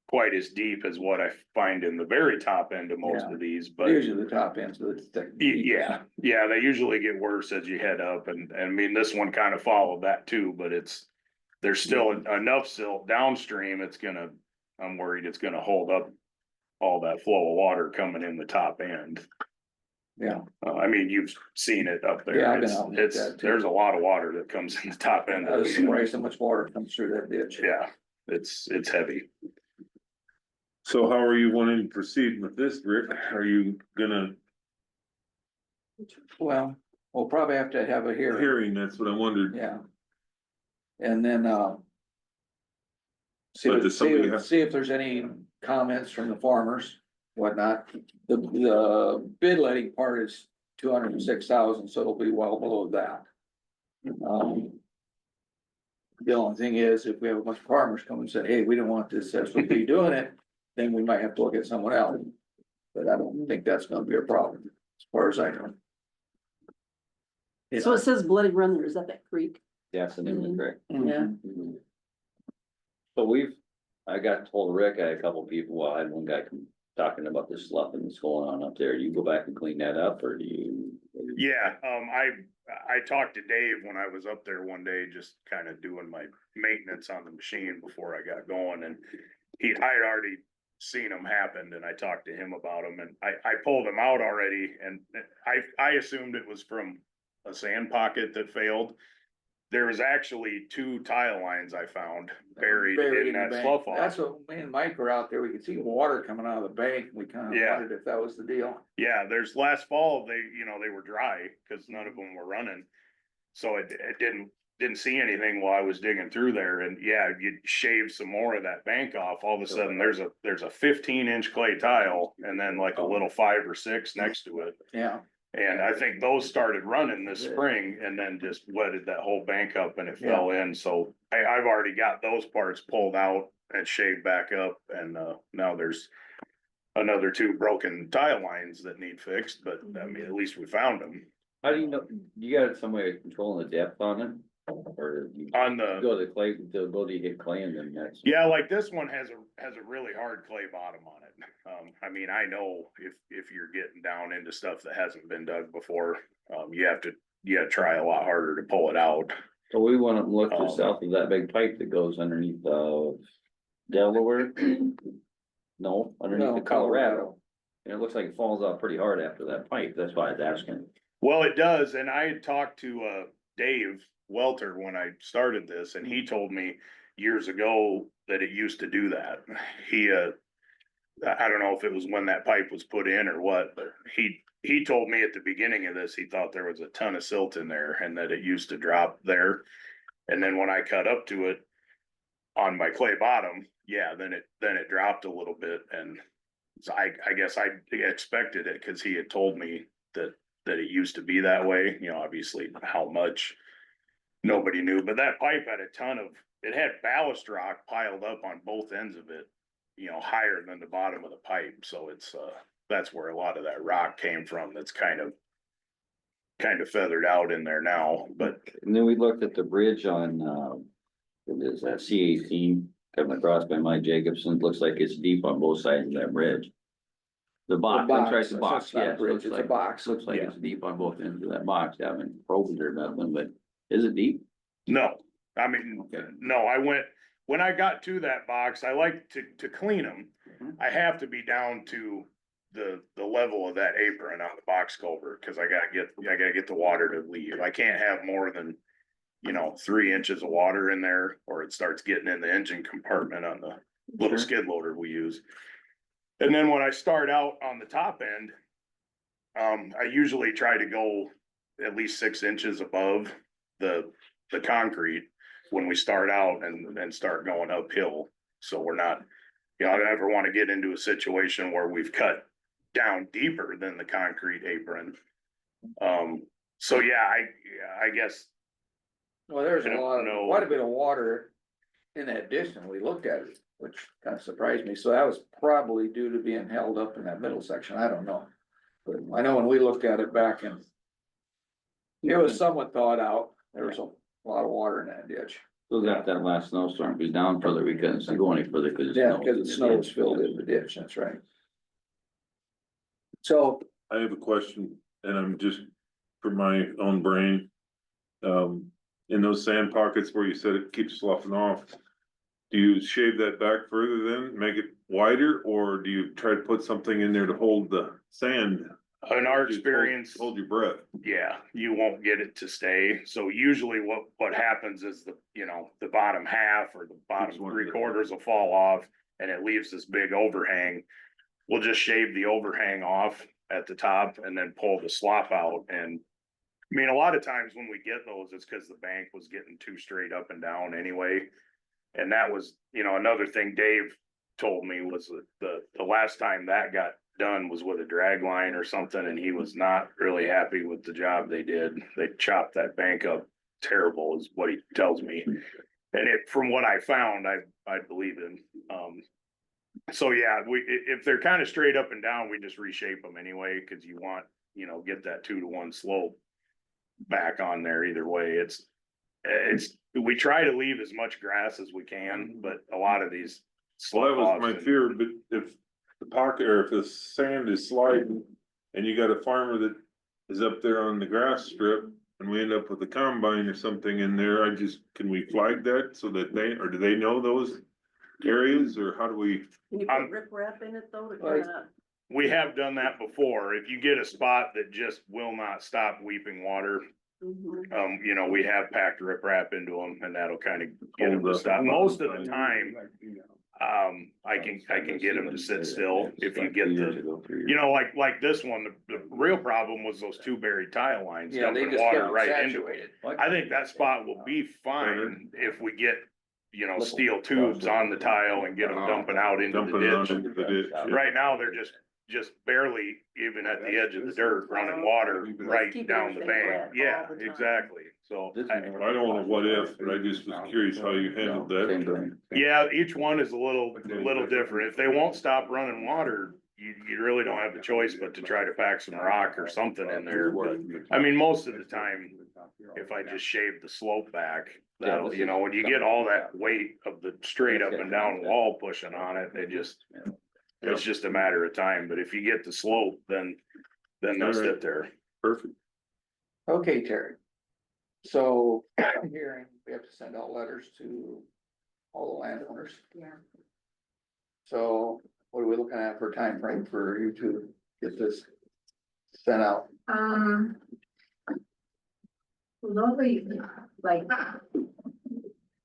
[SPEAKER 7] quite as deep as what I find in the very top end of most of these, but
[SPEAKER 1] Usually the top ends of the thick.
[SPEAKER 7] yeah, they usually get worse as you head up, and I mean, this one kind of followed that too, but there's still enough silt downstream, I'm worried it's gonna hold up all that flow of water coming in the top end.
[SPEAKER 1] Yeah.
[SPEAKER 7] I mean, you've seen it up there.
[SPEAKER 1] Yeah, I've been out and looked at it too.
[SPEAKER 7] There's a lot of water that comes in the top end.
[SPEAKER 1] I was surprised how much water comes through that ditch.
[SPEAKER 7] Yeah, it's heavy.
[SPEAKER 2] So how are you wanting to proceed with this, Rick? Are you gonna
[SPEAKER 1] Well, we'll probably have to have a hearing.
[SPEAKER 2] that's what I wondered.
[SPEAKER 1] Yeah. And then, see
[SPEAKER 2] But does somebody have-
[SPEAKER 1] if there's any comments from the farmers, whatnot. The bid letting part is 206,000, so it'll be well below that. The only thing is, if we have a bunch of farmers come and say, hey, we don't want this SWP doing it, then we might have to look at someone else. But I don't think that's gonna be a problem, as far as I know.
[SPEAKER 3] So it says Bloody Run there, is that creek?
[SPEAKER 4] That's the name of the creek.
[SPEAKER 3] Yeah.
[SPEAKER 4] So I got told Rick, I had a couple people, well, I had one guy talking about this sloughing that's going on up there. You go back and clean that up, or do you
[SPEAKER 7] Yeah, I talked to Dave when I was up there one day, just kind of doing my maintenance on the machine before I got going, and I had already seen them happen, and I talked to him about them, and I pulled them out already, and I assumed it was from a sand pocket that failed. There was actually 2 tile lines I found buried in
[SPEAKER 1] the
[SPEAKER 7] that
[SPEAKER 1] bank.
[SPEAKER 7] slough off.
[SPEAKER 1] That's what, me and Mike were out there, we could see water coming out of the bank, and we kinda
[SPEAKER 7] Yeah.
[SPEAKER 1] wondered if that was the deal.
[SPEAKER 7] Yeah, there's last fall, they were dry, cause none of them were running. So it didn't see anything while I was digging through there, and yeah, you shave some more of that bank off, all of a sudden, there's a 15-inch clay tile, and then like a little 5 or 6 next to it.
[SPEAKER 1] Yeah,
[SPEAKER 7] And I think those started running this spring and then just wetted that whole bank up and it fell in, so I've already got those parts pulled out and shaved back up, and now there's another 2 broken tile lines that need fixed, but I mean, at least we found them.
[SPEAKER 4] How do you know, you got some way of controlling the depth on it? Or you
[SPEAKER 7] On the,
[SPEAKER 4] go to the clay, go to hit clay and then that's.
[SPEAKER 7] yeah, like this one has a really hard clay bottom on it. I mean, I know if you're getting down into stuff that hasn't been dug before, you have to try a lot harder to pull it out.
[SPEAKER 4] So we want to look to south of that big pipe that goes underneath Delaware. No, underneath
[SPEAKER 1] No,
[SPEAKER 4] the Colorado. And it looks like it falls out pretty hard after that pipe. That's why I was asking.
[SPEAKER 7] Well, it does, and I had talked to Dave Welter when I started this, and he told me years ago that it used to do that. I don't know if it was when that pipe was put in or what, but he told me at the beginning of this, he thought there was a ton of silt in there and that it used to drop there. And then when I cut up to it on my clay bottom, yeah, then it dropped a little bit, and so I guess I expected it because he had told me that it used to be that way. You know, obviously how much nobody knew, but that pipe had it had ballast rock piled up on both ends of it, you know, higher than the bottom of the pipe. So it's that's where a lot of that rock came from. That's kind of feathered out in there now, but
[SPEAKER 4] And then we looked at the bridge on, what is that, C18 coming across by Mike Jacobson. Looks like it's deep on both sides of that bridge. The box, that's right, the box,
[SPEAKER 1] It's not a
[SPEAKER 4] yeah.
[SPEAKER 1] bridge, it's a box.
[SPEAKER 4] Looks like
[SPEAKER 1] Yeah.
[SPEAKER 4] it's deep on both ends of that box. I haven't probed it or nothing, but is it deep?
[SPEAKER 7] no, I mean,
[SPEAKER 4] Okay.
[SPEAKER 7] no, when I got to that box, I like to clean them.
[SPEAKER 4] Mhm.
[SPEAKER 7] I have to be down to the level of that apron on the box culvert, cause I gotta get the water to leave. I can't have more than, 3 inches of water in there, or it starts getting in the engine compartment on the little
[SPEAKER 4] Sure.
[SPEAKER 7] skid loader we use. And then when I start out on the top end, I usually try to go at least 6 inches above the concrete when we start out and start going uphill. So we're not, I don't ever want to get into a situation where we've cut down deeper than the concrete apron. So yeah, I guess,
[SPEAKER 1] Well, there's
[SPEAKER 7] I don't know.
[SPEAKER 1] quite a bit of water in that ditch, and we looked at it, which kind of surprised me, so that was probably due to being held up in that middle section, I don't know. But I know when we looked at it back in, it was somewhat thawed out, there was a lot of water in that ditch.
[SPEAKER 4] So after that last snowstorm, be down further, we couldn't go any further because.
[SPEAKER 1] Yeah, because the snow was filled in the ditch, that's right. So,
[SPEAKER 2] I have a question, and I'm just for my own brain. In those sand pockets where you said it keeps sloughing off, do you shave that back further then, make it wider, or do you try to put something in there to hold the sand?
[SPEAKER 7] in our
[SPEAKER 2] Just
[SPEAKER 7] experience,
[SPEAKER 2] Hold your breath.
[SPEAKER 7] yeah, you won't get it to stay. So usually what happens is the bottom half or the bottom
[SPEAKER 2] Keeps one
[SPEAKER 7] 3/4 will fall off and it leaves this big overhang. We'll just shave the overhang off at the top and then pull the slop out. And I mean, a lot of times when we get those, it's because the bank was getting too straight up and down anyway. And that was, another thing Dave told me was that the last time that got done was with a drag line or something, and he was not really happy with the job they did. They chopped that bank up terrible is what he tells me. And from what I found, I believe him. So yeah, if they're kind of straight up and down, we just reshape them anyway, cause you want, get that 2-to-1 slope back on there either way. We try to leave as much grass as we can, but a lot of these.
[SPEAKER 2] Well, that was
[SPEAKER 7] slope
[SPEAKER 2] my
[SPEAKER 7] offs
[SPEAKER 2] fear, but if the pocket or if the sand is sliding and you got a farmer that is up there on the grass strip and we end up with a combine or something in there, can we flag that so that do they know those areas or how do we?
[SPEAKER 3] Can you put riprap in it though to
[SPEAKER 1] Right.
[SPEAKER 3] kinda,
[SPEAKER 7] We have done that before. If you get a spot that just will not stop weeping water, you know, we have packed riprap into them and that'll kind of get them to stop. Most of the time, I can get them to sit still if you get you know, like this one, the real problem was those two buried tile lines
[SPEAKER 1] Yeah, they
[SPEAKER 7] dumping
[SPEAKER 1] just
[SPEAKER 7] water
[SPEAKER 1] get
[SPEAKER 7] right into it.
[SPEAKER 1] saturated.
[SPEAKER 7] I think that spot will be fine if we get, you know, steel tubes on the tile and get them dumping out into
[SPEAKER 2] Dumping
[SPEAKER 7] the
[SPEAKER 2] on
[SPEAKER 7] ditch.
[SPEAKER 2] into the ditch, yeah.
[SPEAKER 7] Right now, they're just barely even at the edge of the dirt, running water right
[SPEAKER 3] Keep it
[SPEAKER 7] down
[SPEAKER 3] in
[SPEAKER 7] the
[SPEAKER 3] the
[SPEAKER 7] bank.
[SPEAKER 3] wet
[SPEAKER 7] Yeah,
[SPEAKER 3] all the time.
[SPEAKER 7] exactly. So,
[SPEAKER 2] I don't wanna what if, but I just was curious how you handled that.
[SPEAKER 7] yeah, each one is a little different. If they won't stop running water, you really don't have the choice but to try to pack some rock or something in there. But I mean, most of the time, if I just shave the slope back, that'll, you know, when you get all that weight of the straight up and down wall pushing on it, it's just a matter of time. But if you get the slope, then they'll sit there.
[SPEAKER 2] Perfect.
[SPEAKER 1] Okay, Terry. So hearing, we have to send out letters to all the landowners.
[SPEAKER 9] Yeah.
[SPEAKER 1] So what are we looking at for a time frame for you to get this sent out?
[SPEAKER 9] Normally, like,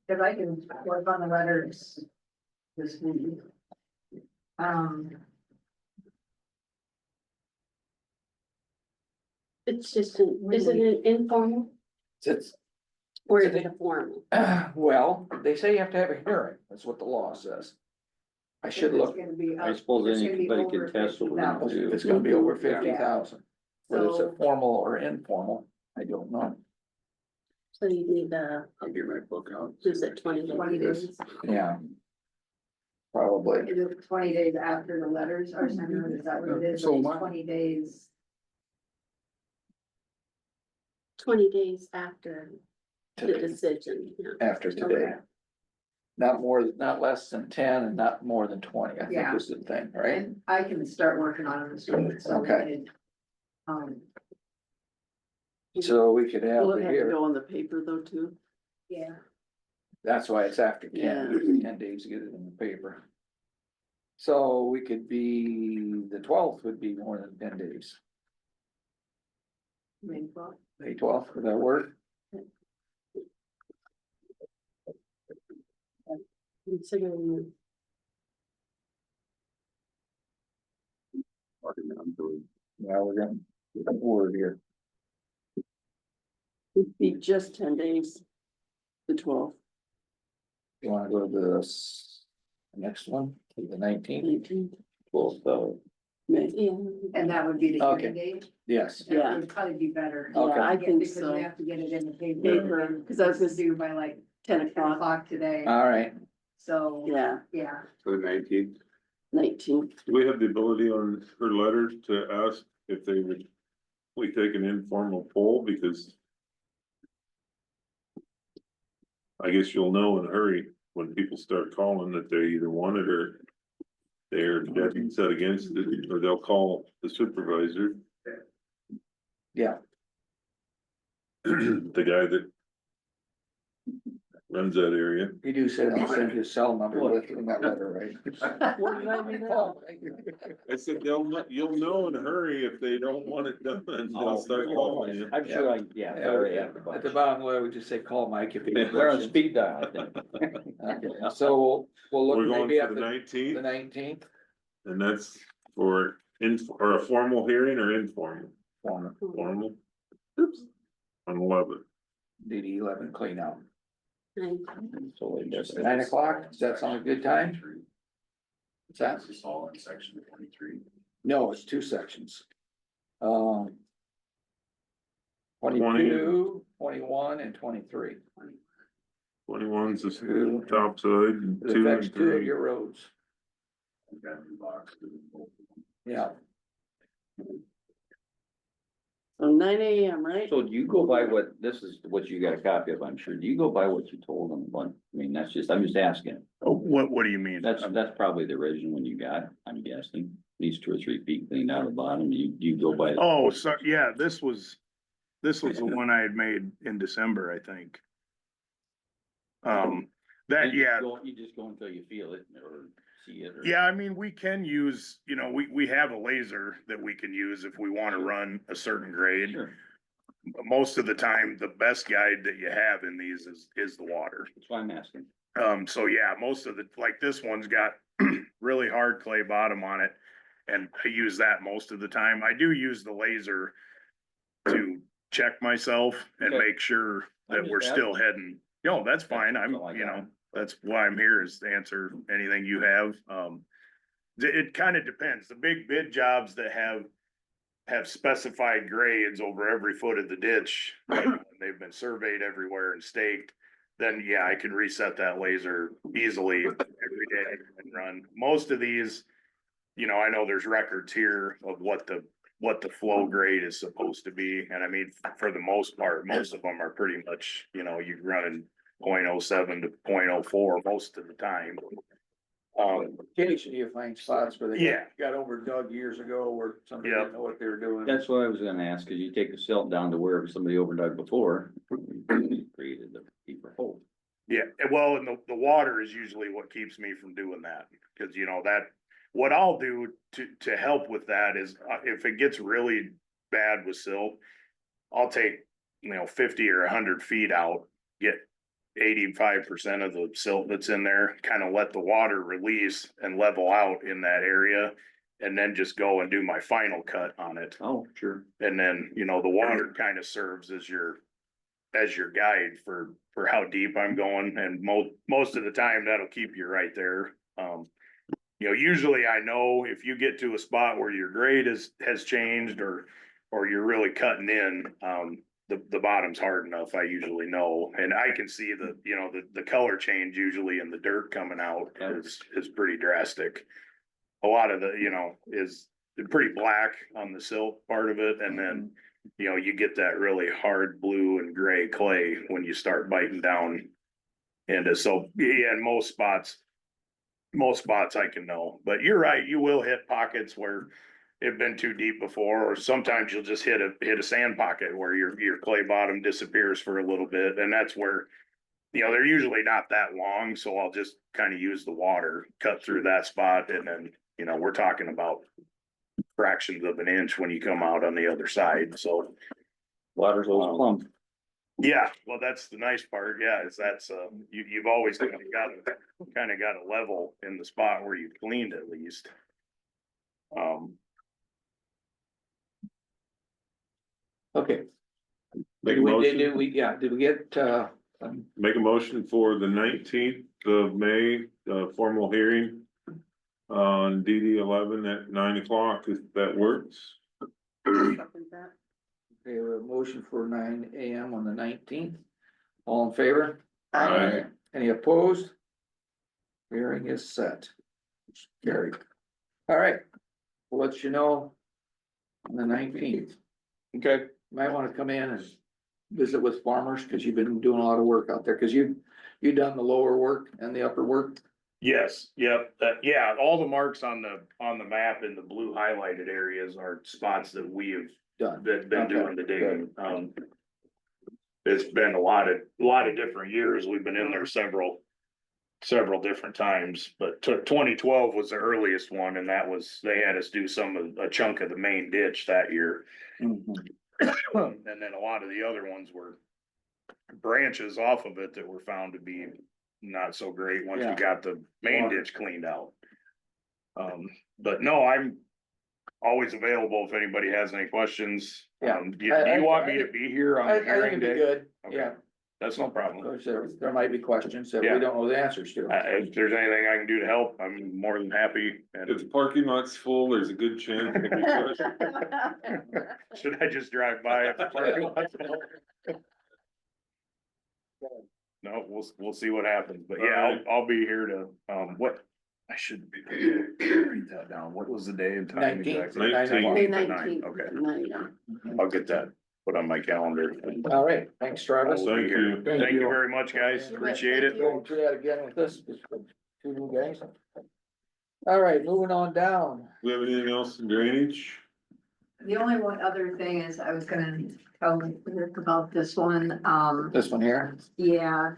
[SPEAKER 9] if I can work on the letters this week.
[SPEAKER 3] it's just, is it an informal
[SPEAKER 1] It's,
[SPEAKER 3] or is it a formal?
[SPEAKER 1] well, they say you have to have a hearing. That's what the law says. I should look,
[SPEAKER 4] I suppose anybody can test over them too.
[SPEAKER 1] it's gonna be over
[SPEAKER 9] Yeah.
[SPEAKER 1] 50,000. Whether it's a
[SPEAKER 9] So,
[SPEAKER 1] formal or informal, I don't know.
[SPEAKER 3] So you need
[SPEAKER 5] I'll get my book out.
[SPEAKER 3] is it 20 days?
[SPEAKER 1] Yeah. Probably.
[SPEAKER 9] is it 20 days after the letters are sent out? Is that what it is?
[SPEAKER 5] So
[SPEAKER 9] Or is
[SPEAKER 5] my-
[SPEAKER 9] 20 days.
[SPEAKER 3] 20 days after the
[SPEAKER 1] Today.
[SPEAKER 3] decision, yeah.
[SPEAKER 1] After today. Not less than 10 and not more than 20, I think
[SPEAKER 9] Yeah.
[SPEAKER 1] is the thing, right?
[SPEAKER 9] And I can start working on it this week, so we
[SPEAKER 1] Okay.
[SPEAKER 9] could,
[SPEAKER 1] So we could have
[SPEAKER 3] Will
[SPEAKER 1] it
[SPEAKER 3] it have to
[SPEAKER 1] here.
[SPEAKER 3] go on the paper though too?
[SPEAKER 9] yeah.
[SPEAKER 1] That's why it's after 10,
[SPEAKER 3] Yeah.
[SPEAKER 1] 10 days to get it in the paper. So we could be, the 12th would be more than 10 days.
[SPEAKER 9] Main plot.
[SPEAKER 1] May 12th, would that work?
[SPEAKER 3] Considering
[SPEAKER 1] Yeah, we're gonna get a word here.
[SPEAKER 3] it'd be just 10 days. The 12th,
[SPEAKER 1] You wanna go to the next one, the 19th?
[SPEAKER 3] 19th,
[SPEAKER 1] 12th,
[SPEAKER 3] May, yeah.
[SPEAKER 9] And that would be the
[SPEAKER 1] Okay.
[SPEAKER 9] hearing date?
[SPEAKER 1] yes.
[SPEAKER 9] That
[SPEAKER 3] Yeah.
[SPEAKER 9] would probably be better.
[SPEAKER 1] Okay.
[SPEAKER 3] Yeah, I think
[SPEAKER 9] Because
[SPEAKER 3] so.
[SPEAKER 9] we have to get it in the paper.
[SPEAKER 3] Paper, 'cause I was gonna
[SPEAKER 9] do by like
[SPEAKER 3] 10
[SPEAKER 9] 10
[SPEAKER 3] o'clock,
[SPEAKER 9] o'clock today,
[SPEAKER 1] All right,
[SPEAKER 9] so,
[SPEAKER 3] yeah,
[SPEAKER 9] yeah.
[SPEAKER 5] For the 19th.
[SPEAKER 3] 19th.
[SPEAKER 2] Do we have the ability on her letter to ask if we take an informal poll because I guess you'll know in a hurry when people start calling that they either want it or they're dead set against it, or they'll call the supervisor.
[SPEAKER 1] yeah,
[SPEAKER 2] The guy that runs that area.
[SPEAKER 1] you do say I'll send you a cell number with in that letter, right?
[SPEAKER 3] What did I do now?
[SPEAKER 2] I said, you'll know in a hurry if they don't want it done, they'll start calling you.
[SPEAKER 4] I'm sure I, yeah. I already have the
[SPEAKER 1] At the
[SPEAKER 4] bunch.
[SPEAKER 1] bottom, we would just say, call Mike if you. have
[SPEAKER 4] They're on
[SPEAKER 1] questions.
[SPEAKER 4] speed dial, I think.
[SPEAKER 1] Okay, so we'll
[SPEAKER 2] We're
[SPEAKER 1] look
[SPEAKER 2] going
[SPEAKER 1] maybe
[SPEAKER 2] for
[SPEAKER 1] at
[SPEAKER 2] the
[SPEAKER 1] the
[SPEAKER 2] 19th,
[SPEAKER 1] 19th.
[SPEAKER 2] and that's for or a formal hearing or informal? Formal
[SPEAKER 3] Oops.
[SPEAKER 2] on 11.
[SPEAKER 1] DD 11 clean out.
[SPEAKER 3] 9.
[SPEAKER 4] So they just-
[SPEAKER 1] 9 o'clock, does that sound a good time? What's that?
[SPEAKER 8] This is all in section 23.
[SPEAKER 1] No, it's 2 sections.
[SPEAKER 2] 20.
[SPEAKER 1] 22, 21, and 23.
[SPEAKER 2] 21's the top side and
[SPEAKER 1] It
[SPEAKER 2] 2
[SPEAKER 1] affects
[SPEAKER 2] and
[SPEAKER 1] 2 of
[SPEAKER 2] 3.
[SPEAKER 1] your roads,
[SPEAKER 8] We've got new box.
[SPEAKER 1] yeah.
[SPEAKER 3] So 9 a.m., right?
[SPEAKER 4] So do you go by what, this is what you got a copy of, I'm sure. Do you go by what you told them one? I mean, that's just, I'm just asking.
[SPEAKER 7] Oh, what do you mean?
[SPEAKER 4] That's probably the original one you got, I'm guessing. These 2 or 3 feet cleaned out of the bottom. You go by.
[SPEAKER 7] Oh, so, yeah, this was the one I had made in December, I think. That, yeah.
[SPEAKER 4] You just go until you feel it or see it or.
[SPEAKER 7] Yeah, I mean, we can use, we have a laser that we can use if we wanna run a certain grade.
[SPEAKER 4] Sure,
[SPEAKER 7] Most of the time, the best guide that you have in these is the water.
[SPEAKER 4] that's why I'm asking.
[SPEAKER 7] So yeah, most of like this one's got really hard clay bottom on it. And I use that most of the time. I do use the laser to check myself and
[SPEAKER 4] Okay.
[SPEAKER 7] make sure
[SPEAKER 4] I'm
[SPEAKER 7] that
[SPEAKER 4] just
[SPEAKER 7] we're still
[SPEAKER 4] asking.
[SPEAKER 7] heading. No, that's fine.
[SPEAKER 4] That's all I got.
[SPEAKER 7] That's why I'm here, is to answer anything you have. It kind of depends. The big bid jobs that have specified grades over every foot of the ditch, and they've been surveyed everywhere and staked, then yeah, I can reset that laser easily every day and run. Most of these, I know there's records here of what the flow grade is supposed to be. And I mean, for the most part, most of them are pretty much, you're running 0.07 to 0.04 most of the time.
[SPEAKER 1] Occasionally you find spots where they
[SPEAKER 7] Yeah.
[SPEAKER 1] got overdug years ago where somebody
[SPEAKER 7] Yeah.
[SPEAKER 1] didn't know what they were doing.
[SPEAKER 4] That's what I was gonna ask, cause you take the silt down to wherever somebody overdug before. Created the deeper hole.
[SPEAKER 7] Yeah, well, and the water is usually what keeps me from doing that, cause what I'll do to help with that is, if it gets really bad with silt, I'll take, 50 or 100 feet out, get 85% of the silt that's in there, kind of let the water release and level out in that area. And then just go and do my final cut on it.
[SPEAKER 4] Oh, sure.
[SPEAKER 7] And then, the water kind of serves as your guide for how deep I'm going. And most of the time that'll keep you right there. Usually I know if you get to a spot where your grade has changed or you're really cutting in, the bottom's hard enough, I usually know. And I can see the color change usually in the dirt coming out is pretty drastic. A lot of is pretty black on the silt part of it. And then, you get that really hard blue and gray clay when you start biting down into. So yeah, in most spots I can know, but you're right. You will hit pockets where it's been too deep before, or sometimes you'll just hit a sand pocket where your clay bottom disappears for a little bit. And that's where, they're usually not that long. So I'll just kind of use the water, cut through that spot. And then, we're talking about fractions of an inch when you come out on the other side. So
[SPEAKER 4] Water's always plump.
[SPEAKER 7] yeah, well, that's the nice part. Yeah, is that's you've always got a level in the spot where you've cleaned at least.
[SPEAKER 1] Okay.
[SPEAKER 2] Make a motion,
[SPEAKER 1] Did we get,
[SPEAKER 2] make a motion for the 19th of May, formal hearing on DD 11 at 9 o'clock, if that works.
[SPEAKER 1] okay, we have a motion for 9 AM on the 19th. All in favor?
[SPEAKER 2] Aye.
[SPEAKER 1] Any opposed? Hearing is set. Carried. All right, we'll let you know on the 19th.
[SPEAKER 7] Okay.
[SPEAKER 1] Might wanna come in and visit with farmers, cause you've been doing a lot of work out there, cause you done the lower work and the upper work.
[SPEAKER 7] Yes, yep, all the marks on the map in the blue highlighted areas are spots that we have
[SPEAKER 1] Done.
[SPEAKER 7] been doing the digging. It's been a lot of different years. We've been in there several different times, but 2012 was the earliest one, and they had us do a chunk of the main ditch that year. And then a lot of the other ones were branches off of it that were found to be not so great once we got the main ditch cleaned out. But no, I'm always available if anybody has any questions.
[SPEAKER 1] Yeah.
[SPEAKER 7] Do you want me to be here on
[SPEAKER 1] I
[SPEAKER 7] the
[SPEAKER 1] think
[SPEAKER 7] hearing
[SPEAKER 1] it'd be
[SPEAKER 7] day?
[SPEAKER 1] good,
[SPEAKER 7] Okay.
[SPEAKER 1] yeah,
[SPEAKER 7] That's no problem.
[SPEAKER 1] because there might be questions that we
[SPEAKER 7] Yeah.
[SPEAKER 1] don't know the answers to.
[SPEAKER 7] If there's anything I can do to help, I'm more than happy.
[SPEAKER 2] If the parking lot's full, there's a good chance. there'll be questions.
[SPEAKER 7] Should I just drive by if the parking lot's full? No, we'll see what happens, but yeah, I'll be here to,
[SPEAKER 8] I shouldn't be. Write that down. What was the day and time
[SPEAKER 1] 19th.
[SPEAKER 8] exactly?
[SPEAKER 2] 19th.
[SPEAKER 3] May
[SPEAKER 8] 19th.
[SPEAKER 3] 19th.
[SPEAKER 8] Okay, I'll get that put on my calendar.
[SPEAKER 1] All right, thanks, Travis.
[SPEAKER 7] I'll be
[SPEAKER 2] Thank
[SPEAKER 7] here.
[SPEAKER 2] you.
[SPEAKER 7] Thank you very much, guys. Appreciate it.
[SPEAKER 1] Going through that again with this, two new guys. All right, moving on down.
[SPEAKER 2] We have anything else in drainage?
[SPEAKER 9] The only one other thing is I was gonna tell Rick about this one,
[SPEAKER 1] This one here.
[SPEAKER 9] yeah.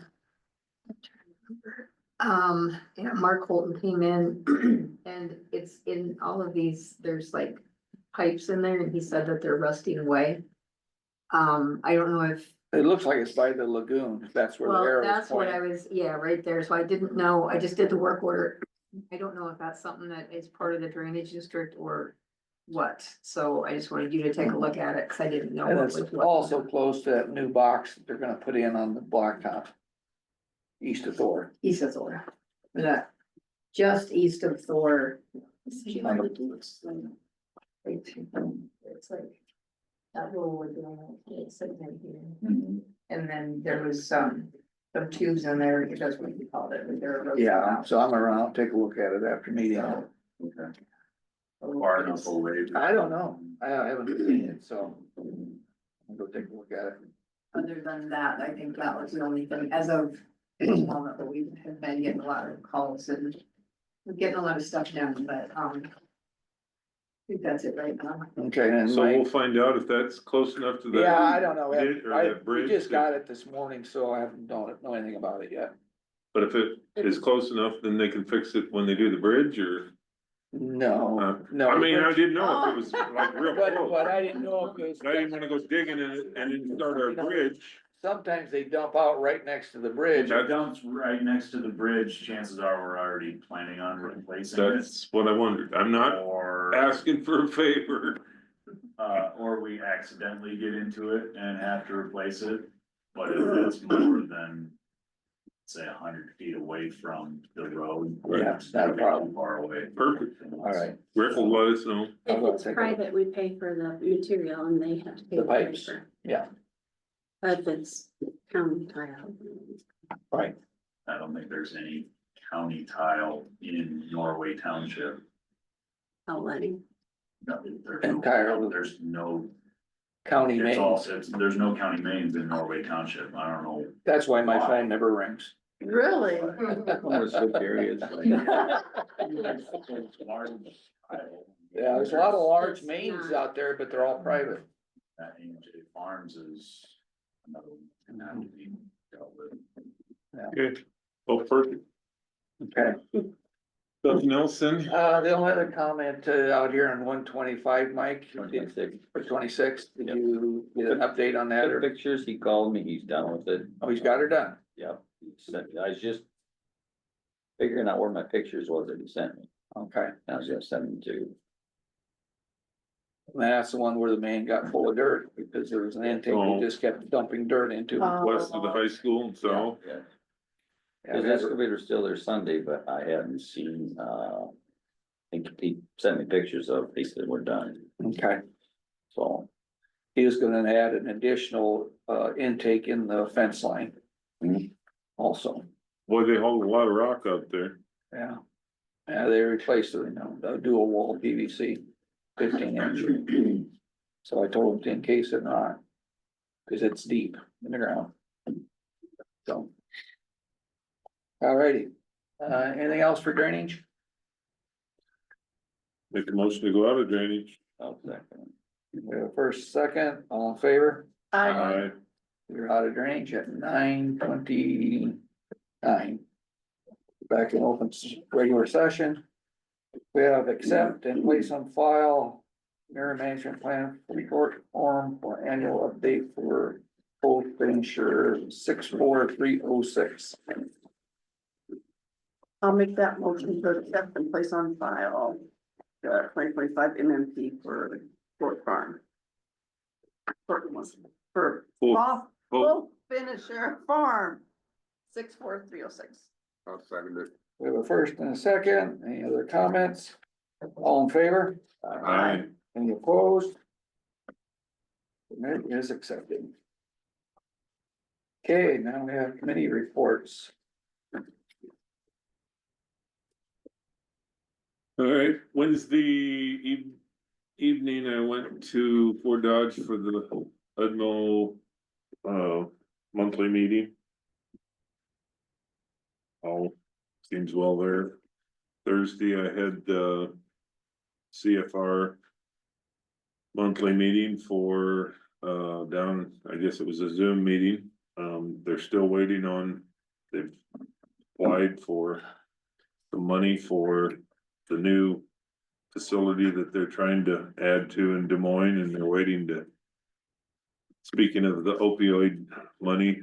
[SPEAKER 9] Yeah, Mark Holton came in and it's in all of these, there's like pipes in there and he said that they're rusting away. I don't know if,
[SPEAKER 1] It looks like it's by the lagoon. That's where the
[SPEAKER 9] well,
[SPEAKER 1] arrow is
[SPEAKER 9] that's what I
[SPEAKER 1] pointing.
[SPEAKER 9] was, yeah, right there. So I didn't know, I just did the work order. I don't know if that's something that is part of the drainage district or what. So I just wanted you to take a look at it because I didn't know.
[SPEAKER 1] And
[SPEAKER 9] what
[SPEAKER 1] it's
[SPEAKER 9] was what.
[SPEAKER 1] also close to that new box that they're gonna put in on the blacktop. East of Thor.
[SPEAKER 9] East of Thor. That, just east of Thor. It's like. That little wood there, it's sitting in here. And then there was some tubes in there, that's what you called it, but they're.
[SPEAKER 1] Yeah, so I'm around, I'll take a look at it after meeting.
[SPEAKER 8] Okay. Far enough away.
[SPEAKER 1] I don't know. I haven't seen it, so. I'll go take a look at it.
[SPEAKER 9] Other than that, I think that was the only thing, as of this moment, but we have been getting a lot of calls and we're getting a lot of stuff done, but, I think that's it right now.
[SPEAKER 1] Okay, and
[SPEAKER 2] So we'll
[SPEAKER 1] Mike.
[SPEAKER 2] find out if that's close enough to that.
[SPEAKER 1] Yeah, I don't know.
[SPEAKER 2] It- or that
[SPEAKER 1] We
[SPEAKER 2] bridge
[SPEAKER 1] just
[SPEAKER 2] that-
[SPEAKER 1] got it this morning, so I don't know anything about it yet.
[SPEAKER 2] But if it is close enough, then they can fix it when they do the bridge, or?
[SPEAKER 1] No, no.
[SPEAKER 2] I mean, I didn't know if it was like real
[SPEAKER 1] But
[SPEAKER 2] close.
[SPEAKER 1] I didn't know if it was.
[SPEAKER 2] I didn't wanna go digging in it and then start our bridge.
[SPEAKER 1] Sometimes they dump out right next to the
[SPEAKER 8] If
[SPEAKER 1] bridge.
[SPEAKER 8] it dumps right next to the bridge, chances are we're already planning on replacing it.
[SPEAKER 2] That's what I wondered. I'm not
[SPEAKER 8] Or,
[SPEAKER 2] asking for a favor.
[SPEAKER 8] or we accidentally get into it and have to replace it. But if it's more than, say, 100 feet away from the road.
[SPEAKER 1] Yeah,
[SPEAKER 8] it's
[SPEAKER 1] not a
[SPEAKER 8] not
[SPEAKER 1] problem.
[SPEAKER 8] too far away.
[SPEAKER 2] Perfect.
[SPEAKER 1] All right.
[SPEAKER 2] Rick will let us know.
[SPEAKER 1] I'll
[SPEAKER 10] If
[SPEAKER 1] go
[SPEAKER 10] it's
[SPEAKER 1] take a look.
[SPEAKER 10] private, we pay for the material and they have to pay
[SPEAKER 1] The
[SPEAKER 10] the
[SPEAKER 1] pipes,
[SPEAKER 10] paper.
[SPEAKER 1] yeah,
[SPEAKER 10] But if it's county tile.
[SPEAKER 1] right.
[SPEAKER 8] I don't think there's any county tile in Norway Township.
[SPEAKER 10] Outletting.
[SPEAKER 8] No, there's
[SPEAKER 1] Entirely.
[SPEAKER 8] no, there's no,
[SPEAKER 1] County
[SPEAKER 8] it's all,
[SPEAKER 1] mains.
[SPEAKER 8] there's no county mains in Norway Township. I don't know.
[SPEAKER 1] That's why my phone never rings.
[SPEAKER 3] Really?
[SPEAKER 4] Or switch areas, like-
[SPEAKER 1] Yeah, there's a lot of large mains out there, but they're all private.
[SPEAKER 8] That AMJ Farms is another one that have to be dealt with.
[SPEAKER 2] Okay. Oh, perfect.
[SPEAKER 1] Okay.
[SPEAKER 2] Nothing else then?
[SPEAKER 1] The only other comment out here on 125, Mike,
[SPEAKER 4] 26.
[SPEAKER 1] for 26, did
[SPEAKER 4] Yep.
[SPEAKER 1] you get an update on that
[SPEAKER 4] The
[SPEAKER 1] or?
[SPEAKER 4] pictures, he called me, he's done with it.
[SPEAKER 1] Oh, he's got her done.
[SPEAKER 4] Yep, he sent, I was just figuring out where my pictures was that he sent me.
[SPEAKER 1] Okay.
[SPEAKER 4] I was gonna send them to.
[SPEAKER 1] And that's the one where the man got full of dirt because there was an intake that just kept dumping dirt into.
[SPEAKER 2] West of the high school and south.
[SPEAKER 4] Yeah.
[SPEAKER 1] Yeah,
[SPEAKER 4] His
[SPEAKER 1] that's-
[SPEAKER 4] excavator's still there Sunday, but I hadn't seen, I think he sent me pictures of, he said we're done,
[SPEAKER 1] Okay,
[SPEAKER 4] so.
[SPEAKER 1] he was gonna add an additional intake in the fence line.
[SPEAKER 4] Mhm.
[SPEAKER 1] Also,
[SPEAKER 2] Boy, they hauled a lot of rock out there.
[SPEAKER 1] yeah. Yeah, they replaced it, the dual wall PVC, 15 inch. So I told him to encase it not. Cause it's deep in the ground. So. Alrighty, anything else for drainage?
[SPEAKER 2] Make a motion to go out of drainage.
[SPEAKER 4] I'll second.
[SPEAKER 1] We have a first, second, all in favor?
[SPEAKER 2] Aye.
[SPEAKER 1] We're out of drainage at 9:29. Back in regular session. We have accept and place on file mirror management plan report form for annual update for both insurer 64306.
[SPEAKER 3] I'll make that motion to accept and place on file. 2025 MMP for Fort Farm. For
[SPEAKER 2] Full-
[SPEAKER 3] full finisher farm. 64306.
[SPEAKER 5] I'll second it.
[SPEAKER 1] We have a first and a second. Any other comments? All in favor?
[SPEAKER 2] Aye.
[SPEAKER 1] Any opposed? Permit is accepted. Okay, now we have committee reports.
[SPEAKER 2] All right, Wednesday evening, I went to Fort Dodge for the Udmo monthly meeting. All seems well there. Thursday, I had CFR monthly meeting for down, I guess it was a Zoom meeting. They're still waiting on, they've applied for the money for the new facility that they're trying to add to in Des Moines, and they're waiting to. Speaking of the opioid money,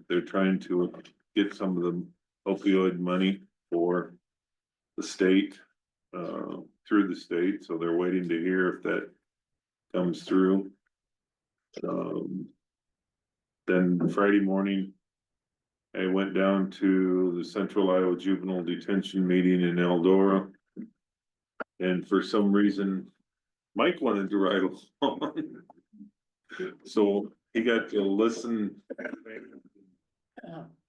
[SPEAKER 2] they're trying to get some of the opioid money for the state, through the state, so they're waiting to hear if that comes through. Then Friday morning, I went down to the Central Iowa Juvenile Detention meeting in Eldora. And for some reason, Mike wanted to ride along. So he got to listen,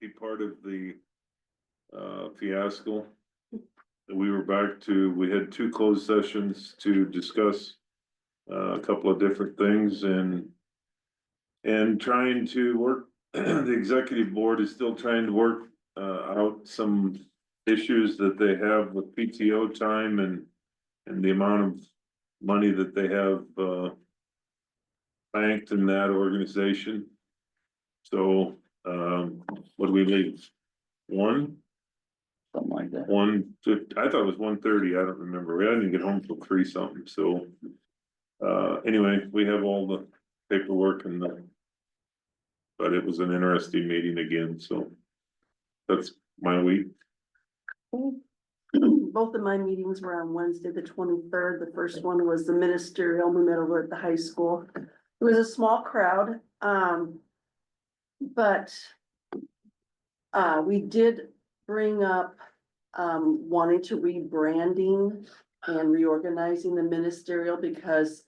[SPEAKER 2] be part of the fiasco. We had 2 closed sessions to discuss a couple of different things and trying to work. The executive board is still trying to work out some issues that they have with PTO time and the amount of money that they have banked in that organization. So what do we leave? Something
[SPEAKER 4] like that.
[SPEAKER 2] I thought it was 1:30. I don't remember. We didn't get home till 3 something. So anyway, we have all the paperwork but it was an interesting meeting again. So that's my week.
[SPEAKER 3] Both of my meetings were on Wednesday, the 23rd. The first one was the ministerial. We met over at the high school. It was a small crowd. But we did bring up wanting to rebranding and reorganizing the ministerial because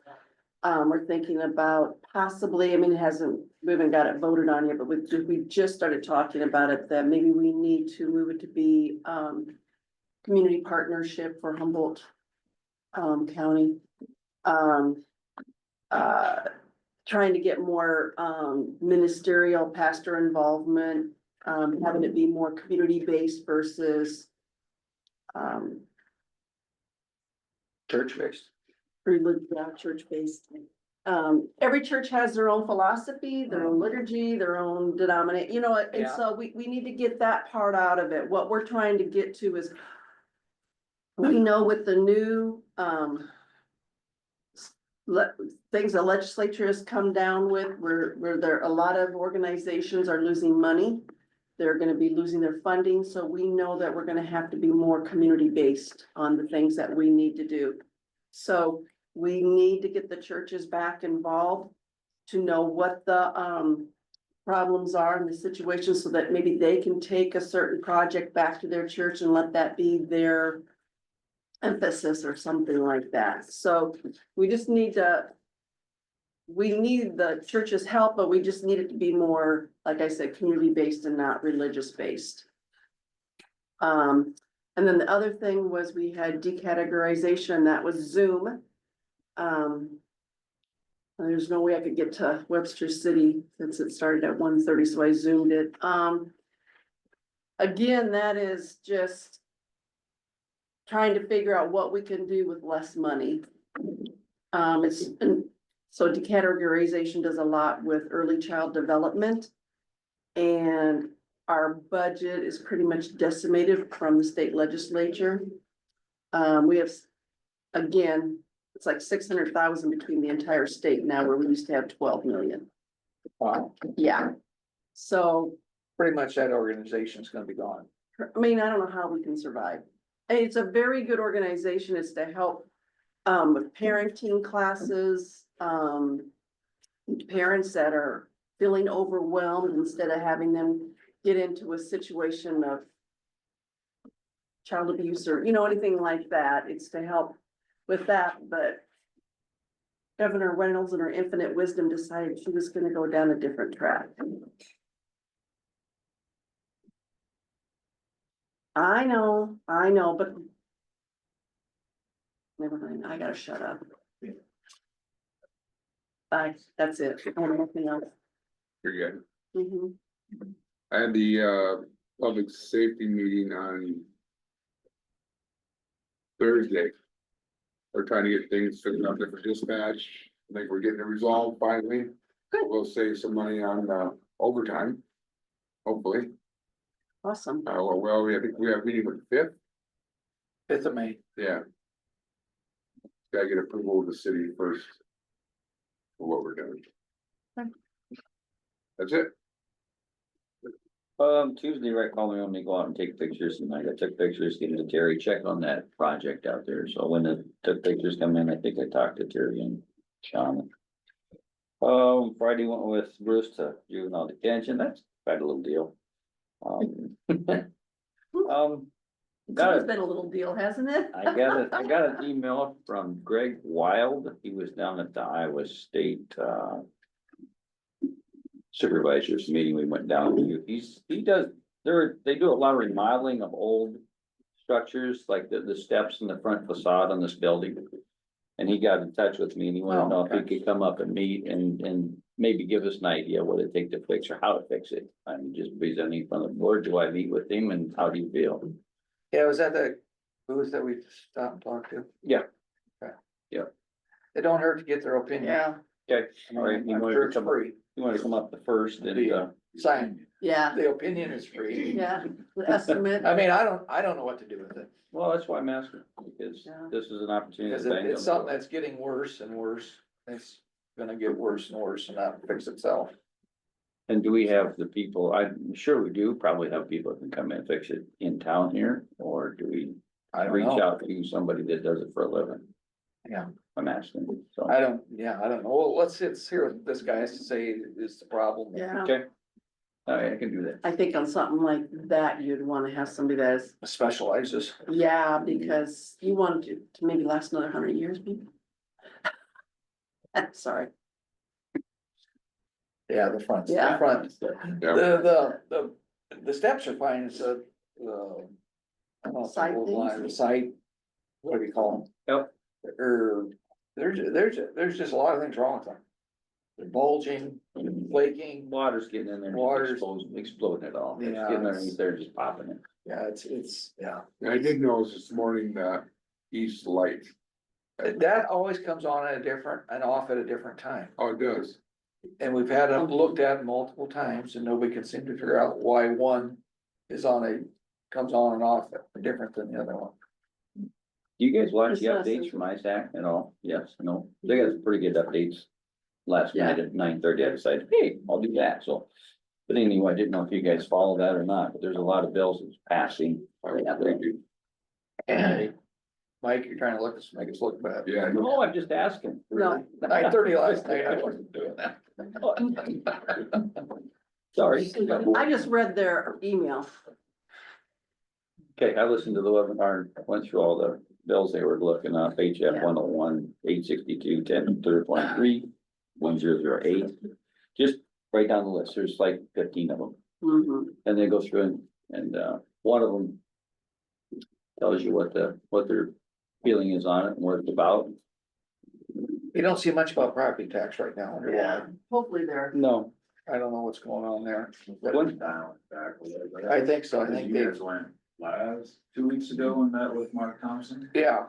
[SPEAKER 3] we're thinking about possibly, I mean, we haven't got it voted on yet, but we just started talking about it, that maybe we need to move it to be community partnership for Humboldt County. Trying to get more ministerial pastor involvement, having it be more community-based versus
[SPEAKER 1] Church-based.
[SPEAKER 3] church-based. Every church has their own philosophy, their own liturgy, their own denomination, and
[SPEAKER 1] Yeah.
[SPEAKER 3] so we need to get that part out of it. What we're trying to get to is we know with the new things the legislature has come down with, where a lot of organizations are losing money. They're gonna be losing their funding, so we know that we're gonna have to be more community-based on the things that we need to do. So we need to get the churches back involved to know what the problems are in the situation, so that maybe they can take a certain project back to their church and let that be their emphasis or something like that. So we just need we need the church's help, but we just need it to be more, like I said, community-based and not religious-based. And then the other thing was we had decategorization, that was Zoom. There's no way I could get to Webster City since it started at 1:30, so I Zoomed it. Again, that is just trying to figure out what we can do with less money. So decategorization does a lot with early child development. And our budget is pretty much decimated from the state legislature. We have, again, it's like 600,000 between the entire state now, where we used to have 12 million.
[SPEAKER 1] Wow.
[SPEAKER 3] Yeah. So,
[SPEAKER 1] Pretty much that organization is gonna be gone.
[SPEAKER 3] I mean, I don't know how we can survive. And it's a very good organization. It's to help with parenting classes, parents that are feeling overwhelmed, instead of having them get into a situation of child abuse or, anything like that. It's to help with that, but Governor Reynolds in her infinite wisdom decided she was gonna go down a different track. I know, but Never mind, I gotta shut up. Bye, that's it. I want nothing else.
[SPEAKER 5] You're good.
[SPEAKER 3] Mhm.
[SPEAKER 5] I had the public safety meeting on Thursday. We're trying to get things figured out there for dispatch. I think we're getting it resolved finally.
[SPEAKER 3] Good.
[SPEAKER 5] We'll save some money on overtime. Hopefully.
[SPEAKER 3] Awesome.
[SPEAKER 5] Well, I think we have a meeting with the 5th.
[SPEAKER 1] 5th of May.
[SPEAKER 5] Yeah. Gotta get approval of the city first. For what we're doing.
[SPEAKER 3] Okay.
[SPEAKER 5] That's it.
[SPEAKER 4] Tuesday, right, called me on me, go out and take pictures, and I took pictures, gave them to Terry, check on that project out there, so when the took pictures come in, I think I talked to Terry and Sean. Friday went with Bruce to juvenile detention, that's quite a little deal. Got
[SPEAKER 3] It's
[SPEAKER 4] it.
[SPEAKER 3] been a little deal, hasn't it?
[SPEAKER 4] I got an email from Greg Wild, he was down at the Iowa State, Supervisors meeting, we went down to, they do a lot of remodeling of old structures, like the steps in the front facade on this building. And he got in touch with me and he wanted to know if he could come up and meet and maybe give us an idea what it'd take to fix or how to fix it. I'm just presenting from the board, do I meet with him and how do you feel?
[SPEAKER 1] Yeah, was that the booth that we stopped and talked to?
[SPEAKER 4] Yeah.
[SPEAKER 1] Okay.
[SPEAKER 4] Yeah.
[SPEAKER 1] It don't hurt to get their opinion.
[SPEAKER 3] Yeah,
[SPEAKER 4] Okay, all right,
[SPEAKER 1] I'm
[SPEAKER 4] you
[SPEAKER 1] sure it's
[SPEAKER 4] want
[SPEAKER 1] free.
[SPEAKER 4] to come up the first and,
[SPEAKER 1] Sign,
[SPEAKER 3] yeah,
[SPEAKER 1] the opinion is free.
[SPEAKER 3] yeah, the estimate,
[SPEAKER 1] I mean, I don't know what to do with it,
[SPEAKER 4] well, that's why I'm asking, because
[SPEAKER 3] Yeah.
[SPEAKER 4] this is an opportunity.
[SPEAKER 1] because
[SPEAKER 4] to bang
[SPEAKER 1] it's
[SPEAKER 4] on
[SPEAKER 1] something
[SPEAKER 4] the-
[SPEAKER 1] that's getting worse and worse. It's gonna get worse and worse and not fix itself.
[SPEAKER 4] And do we have the people, I'm sure we do probably have people that can come in and fix it in town here, or do we
[SPEAKER 1] I don't
[SPEAKER 4] reach
[SPEAKER 1] know.
[SPEAKER 4] out to somebody that does it for a living?
[SPEAKER 1] Yeah.
[SPEAKER 4] I'm asking, so,
[SPEAKER 1] I don't know. Well, let's hear what this guy has to say is the problem.
[SPEAKER 3] yeah.
[SPEAKER 4] okay. All right, I can do that.
[SPEAKER 3] I think on something like that, you'd wanna have somebody that is,
[SPEAKER 1] Specializes.
[SPEAKER 3] yeah, because you want it to maybe last another 100 years, maybe. Sorry,
[SPEAKER 1] Yeah, the front, the
[SPEAKER 3] Yeah.
[SPEAKER 1] front.
[SPEAKER 5] Yeah.
[SPEAKER 1] The steps are fine. It's I don't know if
[SPEAKER 3] Side
[SPEAKER 1] the line,
[SPEAKER 3] things?
[SPEAKER 1] the side, what do you call them?
[SPEAKER 4] Yep.
[SPEAKER 1] Or, there's just a lot of things wrong with them. They're bulging, flaking.
[SPEAKER 4] Water's getting in there, and
[SPEAKER 1] Water's-
[SPEAKER 4] exploding it all, it's
[SPEAKER 1] Yeah,
[SPEAKER 4] getting
[SPEAKER 1] it's-
[SPEAKER 4] underneath there, just popping it.
[SPEAKER 1] Yeah, yeah.
[SPEAKER 5] And I did notice this morning that east light.
[SPEAKER 1] That always comes on at a different and off at a different time.
[SPEAKER 5] Oh, it does.
[SPEAKER 1] And we've had it looked at multiple times and nobody can seem to figure out why one is comes on and off different than the other one.
[SPEAKER 4] Do you guys watch the
[SPEAKER 3] It's not
[SPEAKER 4] updates from ISAC at all? Yes, no, they got some pretty good updates. Last night at 9:30, I decided, hey, I'll do that, so. But anyway, I didn't know if you guys follow that or not, but there's a lot of bills that's passing.
[SPEAKER 1] Mike, you're trying to make us look bad.
[SPEAKER 5] Yeah, I know.
[SPEAKER 4] No, I'm just asking.
[SPEAKER 3] No.
[SPEAKER 1] 9:30 last night, I wasn't doing that.
[SPEAKER 4] Sorry.
[SPEAKER 3] I just read their email.
[SPEAKER 4] Okay, I listened to the webinar, went through all the bills they were looking up, HF 101, 862, 10, 1008. Just right down the list, there's like 15 of them,
[SPEAKER 3] Mhm.
[SPEAKER 4] and they go through and one of them tells you what their feeling is on it and what it's about.
[SPEAKER 1] You don't see much about property tax right now.
[SPEAKER 3] Yeah, hopefully they're,
[SPEAKER 4] No,
[SPEAKER 1] I don't know what's going on there.
[SPEAKER 4] One-
[SPEAKER 8] Down back.
[SPEAKER 1] I think so. I think
[SPEAKER 8] You
[SPEAKER 1] they,
[SPEAKER 8] guys went last 2 weeks ago and met with Mark Thompson.
[SPEAKER 1] yeah,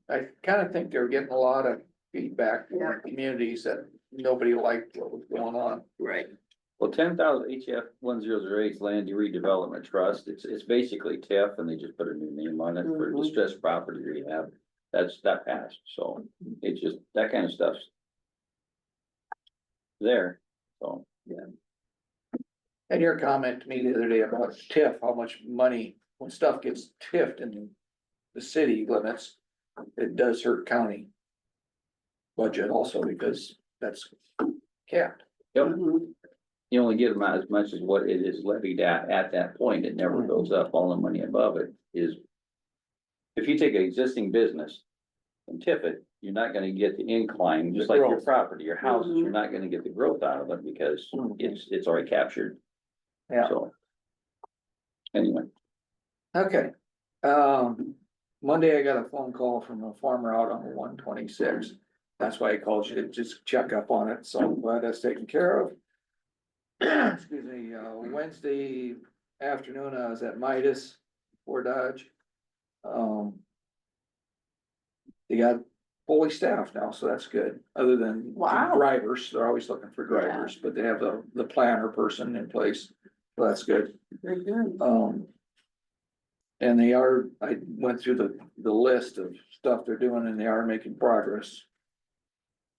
[SPEAKER 1] I kind of think they're getting a lot of feedback from
[SPEAKER 3] Yeah.
[SPEAKER 1] communities that nobody liked what was going on.
[SPEAKER 3] right,
[SPEAKER 4] well, 10,000 HF 1008 Land Redevelopment Trust, it's basically TIF, and they just put a new name on it for
[SPEAKER 3] Mhm.
[SPEAKER 4] distressed property rehab. That passed, so it's just, that kind of stuff's there, so.
[SPEAKER 1] And your comment to me the other day about TIF, how much money, when stuff gets TIFed in the city limits, it does hurt county budget also because that's capped.
[SPEAKER 4] Yep,
[SPEAKER 3] Mhm.
[SPEAKER 4] you only get about as much as what it is levied at that point, it never goes up, all the money above it is. If you take an existing business and tip it, you're not gonna get the incline, just
[SPEAKER 1] The
[SPEAKER 4] like your
[SPEAKER 1] growth.
[SPEAKER 4] property, your houses, you're
[SPEAKER 3] Mhm.
[SPEAKER 4] not gonna get the growth out of it because it's already captured.
[SPEAKER 1] Yeah.
[SPEAKER 4] So. Anyway,
[SPEAKER 1] Okay, Monday I got a phone call from a farmer out on 126. That's why I called you to just check up on it, so I'm glad that's taken care of. Excuse me, Wednesday afternoon, I was at Midas for Dodge. They got fully staffed now, so that's good, other than
[SPEAKER 3] Wow.
[SPEAKER 1] drivers, they're always looking for drivers, but they have the planner person in place, so that's good.
[SPEAKER 3] Very good.
[SPEAKER 1] And I went through the list of stuff they're doing and they are making progress.